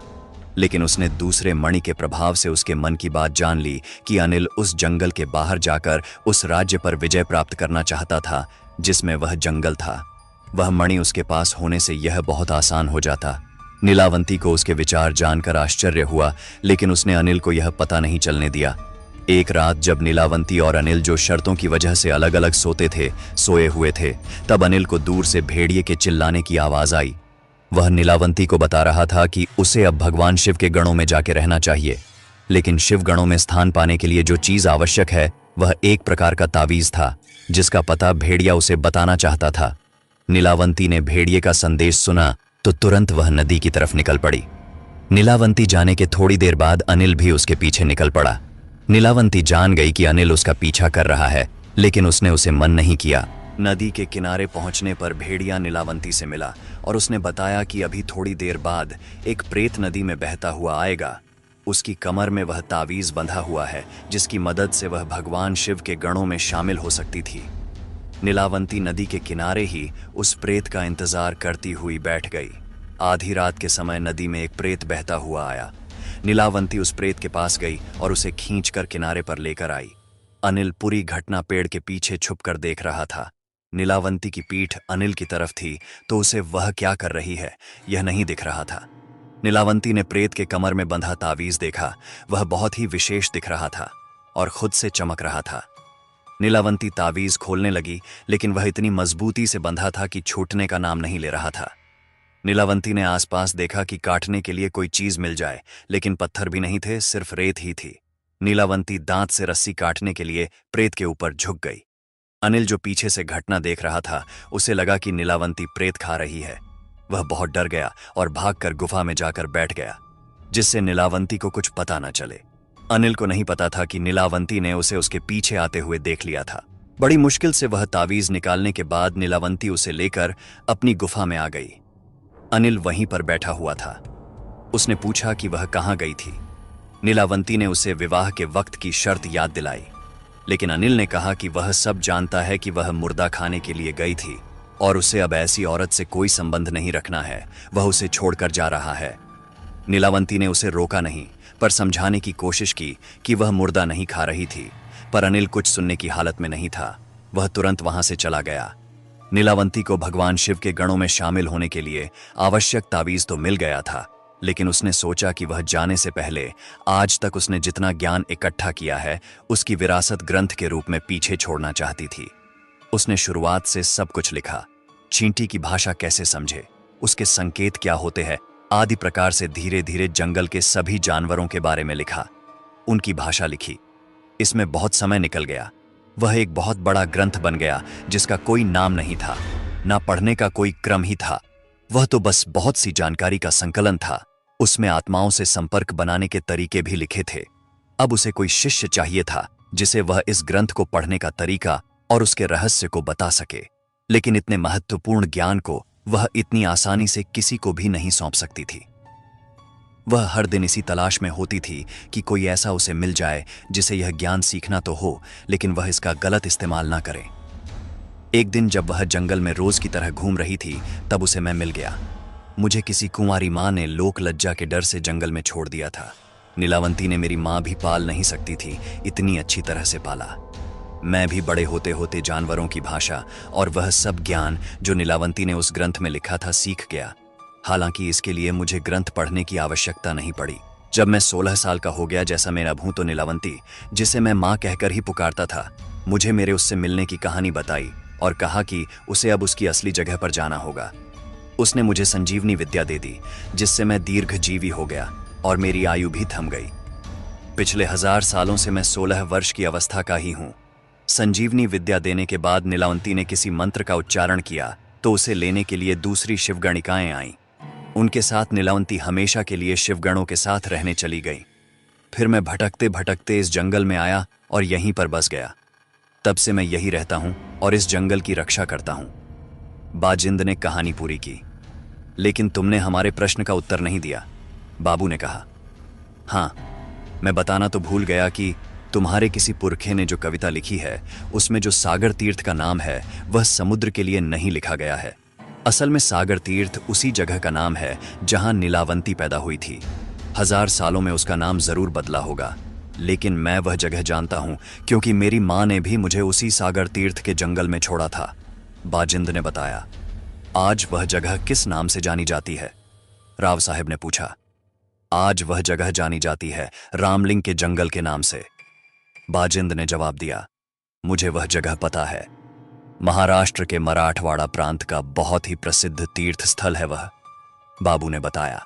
लेकिन उसने दूसरे मणि के प्रभाव से उसके मन की बात जान ली कि अनिल उस जंगल के बाहर जाकर उस राज्य पर विजय प्राप्त करना चाहता था जिसमें वह जंगल था। वह मणि उसके पास होने से यह बहुत आसान हो जाता। नीलावंती को उसके विचार जानकर आश्चर्य हुआ, लेकिन उसने अनिल को यह पता नहीं चलने दिया। एक रात जब नीलावंती और अनिल जो शर्तों की वजह से अलग अलग सोए हुए थे, तब अनिल को दूर से भेड़िए के चिल्लाने की आवाज आई। वह नीलावंती को बता रहा था कि उसे अब भगवान शिव के गणों में जाके रहना चाहिए। लेकिन शिव गणों में स्थान पाने के लिए जो चीज आवश्यक है वह एक प्रकार का तावीज था, जिसका पता भेड़िया उसे बताना चाहता था। नीलावंती ने भेड़िए का संदेश सुना तो तुरंत वह नदी की तरफ निकल पड़ी। नीलावंती जाने के थोड़ी देर बाद अनिल भी उसके पीछे निकल पड़ा। नीलावंती जान गई कि अनिल उसका पीछा कर रहा है, लेकिन उसने उसे मन नहीं किया। नदी के किनारे पहुंचने पर भेड़िया नीलावंती से मिला और उसने बताया कि अभी थोड़ी देर बाद एक प्रेत नदी में बहता हुआ आएगा। उसकी कमर में वह तावीज बंधा हुआ है, जिसकी मदद से वह भगवान शिव के गणों में शामिल हो सकती थी। नीलावंती नदी के किनारे ही उस प्रेत का इंतजार करती हुई बैठ गई। आधी रात के समय नदी में एक प्रेत बहता हुआ आया। नीलावंती उस प्रेत के पास गई और उसे खींचकर किनारे पर लेकर आई। अनिल पूरी घटना पेड़ के पीछे छुपकर देख रहा था। नीलावंती की पीठ अनिल की तरफ थी, तो उसे वह क्या कर रही है यह नहीं दिख रहा था। नीलावंती ने प्रेत के कमर में बंधा तावीज देखा। वह बहुत ही विशेष दिख रहा था और खुद से चमक रहा था। नीलावंती तावीज खोलने लगी, लेकिन वह इतनी मजबूती से बंधा था कि छूटने का नाम नहीं ले रहा था। नीलावंती ने आसपास देखा कि काटने के लिए कोई चीज मिल जाए, लेकिन पत्थर भी नहीं थे, सिर्फ रेत ही थी। नीलावंती दांत से रस्सी काटने के लिए प्रेत के ऊपर झुक गई। अनिल जो पीछे से घटना देख रहा था, उसे लगा कि नीलावंती प्रेत खा रही है। वह बहुत डर गया और भागकर गुफा में जाकर बैठ गया, जिससे नीलावंती को कुछ पता न चले। अनिल को नहीं पता था कि नीलावंती ने उसे उसके पीछे आते हुए देख लिया था। बड़ी मुश्किल से वह तावीज निकालने के बाद नीलावंती उसे लेकर अपनी गुफा में आ गई। अनिल वहीं पर बैठा हुआ था। उसने पूछा कि वह कहाँ गई थी। नीलावंती ने उसे विवाह के वक्त की शर्त याद दिलाई, लेकिन अनिल ने कहा कि वह सब जानता है कि वह मुर्दा खाने के लिए गई थी और उसे अब ऐसी औरत से कोई संबंध नहीं रखना है। वह उसे छोड़कर जा रहा है। नीलावंती ने उसे रोका नहीं, पर समझाने की कोशिश की कि वह मुर्दा नहीं खा रही थी, पर अनिल कुछ सुनने की हालत में नहीं था। वह तुरंत वहां से चला गया। नीलावंती को भगवान शिव के गणों में शामिल होने के लिए आवश्यक तावीज तो मिल गया था, लेकिन उसने सोचा कि वह जाने से पहले आज तक उसने जितना ज्ञान इकट्ठा किया है उसकी विरासत ग्रंथ के रूप में पीछे छोड़ना चाहती थी। उसने शुरुआत से सब कुछ लिखा। चींटी की भाषा कैसे समझे, उसके संकेत क्या होते हैं, आदि प्रकार से धीरे धीरे जंगल के सभी जानवरों के बारे में लिखा। उनकी भाषा लिखी। इसमें बहुत समय निकल गया। वह एक बहुत बड़ा ग्रंथ बन गया जिसका कोई नाम नहीं था, ना पढ़ने का कोई क्रम ही था। वह तो बस बहुत सी जानकारी का संकलन था। उसमें आत्माओं से संपर्क बनाने के तरीके भी लिखे थे। अब उसे कोई शिष्य चाहिए था जिसे वह इस ग्रंथ को पढ़ने का तरीका और उसके रहस्य को बता सके। लेकिन इतने महत्वपूर्ण ज्ञान को वह इतनी आसानी से किसी को भी नहीं सौंप सकती थी। वह हर दिन इसी तलाश में होती थी कि कोई ऐसा उसे मिल जाए जिसे यह ज्ञान सीखना तो हो, लेकिन वह इसका गलत इस्तेमाल ना करे। एक दिन जब वह जंगल में रोज की तरह घूम रही थी, तब उसे मैं मिल गया। मुझे किसी कुंवारी माँ ने लोक लज्जा के डर से जंगल में छोड़ दिया था। नीलावंती ने मेरी माँ भी पाल नहीं सकती थी, इतनी अच्छी तरह से पाला। मैं भी बड़े होते होते जानवरों की भाषा और वह सब ज्ञान जो नीलावंती ने उस ग्रंथ में लिखा था सीख गया। हालांकि इसके लिए मुझे ग्रंथ पढ़ने की आवश्यकता नहीं पड़ी। जब मैं 16 साल का हो गया, जैसा मैं अब हूं, तो नीलावंती, जिसे मैं माँ कहकर ही पुकारता था, मुझे मेरे उससे मिलने की कहानी बताई और कहा कि उसे अब उसकी असली जगह पर जाना होगा। उसने मुझे संजीवनी विद्या दे दी, जिससे मैं दीर्घजीवी हो गया और मेरी आयु भी थम गई। पिछले 1000 सालों से मैं 16 वर्ष की अवस्था का ही हूँ। संजीवनी विद्या देने के बाद नीलावंती ने किसी मंत्र का उच्चारण किया तो उसे लेने के लिए दूसरी शिवगणिकाएं आईं। उनके साथ नीलावंती हमेशा के लिए शिवगणों के साथ रहने चली गई। फिर मैं भटकते भटकते इस जंगल में आया और यहीं पर बस गया। तब से मैं यही रहता हूं और इस जंगल की रक्षा करता हूं। बाजिंद ने कहानी पूरी की। लेकिन तुमने हमारे प्रश्न का उत्तर नहीं दिया, बाबू ने कहा। हाँ, मैं बताना तो भूल गया कि तुम्हारे किसी पुरखे ने जो कविता लिखी है, उसमें जो सागर तीर्थ का नाम है वह समुद्र के लिए नहीं लिखा गया है। असल में सागर तीर्थ उसी जगह का नाम है जहां नीलावंती पैदा हुई थी। 1000 सालों में उसका नाम जरूर बदला होगा, लेकिन मैं वह जगह जानता हूं क्योंकि मेरी माँ ने भी मुझे उसी सागर तीर्थ के जंगल में छोड़ा था, बाजिंद ने बताया। आज वह जगह किस नाम से जानी जाती है? राव साहब ने पूछा। आज वह जगह जानी जाती है रामलिंग के जंगल के नाम से, बाजिंद ने जवाब दिया। मुझे वह जगह पता है। महाराष्ट्र के मराठवाड़ा प्रांत का बहुत ही प्रसिद्ध तीर्थ स्थल है वह, बाबू ने बताया।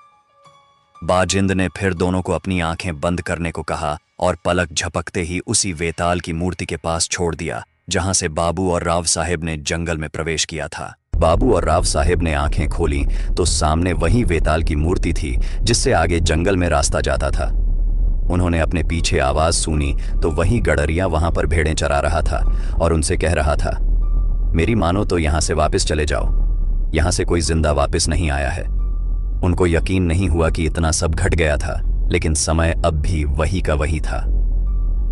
बाजिंद ने फिर दोनों को अपनी आंखें बंद करने को कहा और पलक झपकते ही उसी वेताल की मूर्ति के पास छोड़ दिया जहां से बाबू और राव साहेब ने जंगल में प्रवेश किया था। बाबू और राव साहेब ने आंखें खोली तो सामने वही वेताल की मूर्ति थी जिससे आगे जंगल में रास्ता जाता था। उन्होंने अपने पीछे आवाज सुनी तो वही गडरिया वहां पर भेड़ें चरा रहा था और उनसे कह रहा था, मेरी मानो तो यहां से वापस चले जाओ, यहां से कोई जिंदा वापस नहीं आया है। उनको यकीन नहीं हुआ कि इतना सब घट गया था, लेकिन समय अब भी वही का वही था।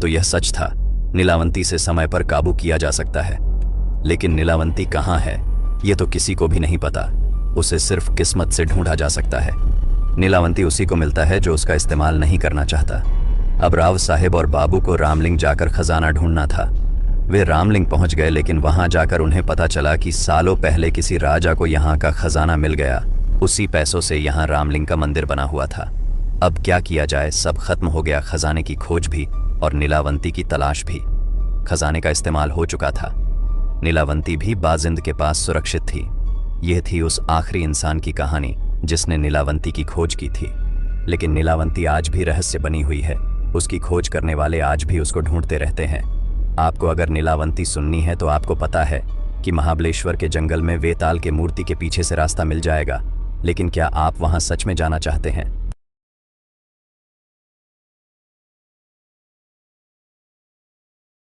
तो यह सच था, नीलावंती से समय पर काबू किया जा सकता है। लेकिन नीलावंती कहाँ है, यह तो किसी को भी नहीं पता। उसे सिर्फ किस्मत से ढूंढा जा सकता है। नीलावंती उसी को मिलता है जो उसका इस्तेमाल नहीं करना चाहता। अब राव साहेब और बाबू को रामलिंग जाकर खजाना ढूंढना था। वे रामलिंग पहुंच गए, लेकिन वहां जाकर उन्हें पता चला कि सालों पहले किसी राजा को यहाँ का खजाना मिल गया। उसी पैसों से यहाँ रामलिंग का मंदिर बना हुआ था। अब क्या किया जाए, सब खत्म हो गया। खजाने की खोज भी और नीलावंती की तलाश भी। खजाने का इस्तेमाल हो चुका था। नीलावंती भी बाजिंद के पास सुरक्षित थी। यह थी उस आखिरी इंसान की कहानी जिसने नीलावंती की खोज की थी। लेकिन नीलावंती आज भी रहस्य बनी हुई है। उसकी खोज करने वाले आज भी उसको ढूंढते रहते हैं। आपको अगर नीलावंती सुननी है तो आपको पता है कि महाबलेश्वर के जंगल में वेताल के मूर्ति के पीछे से रास्ता मिल जाएगा। लेकिन क्या आप वहां सच में जाना चाहते हैं?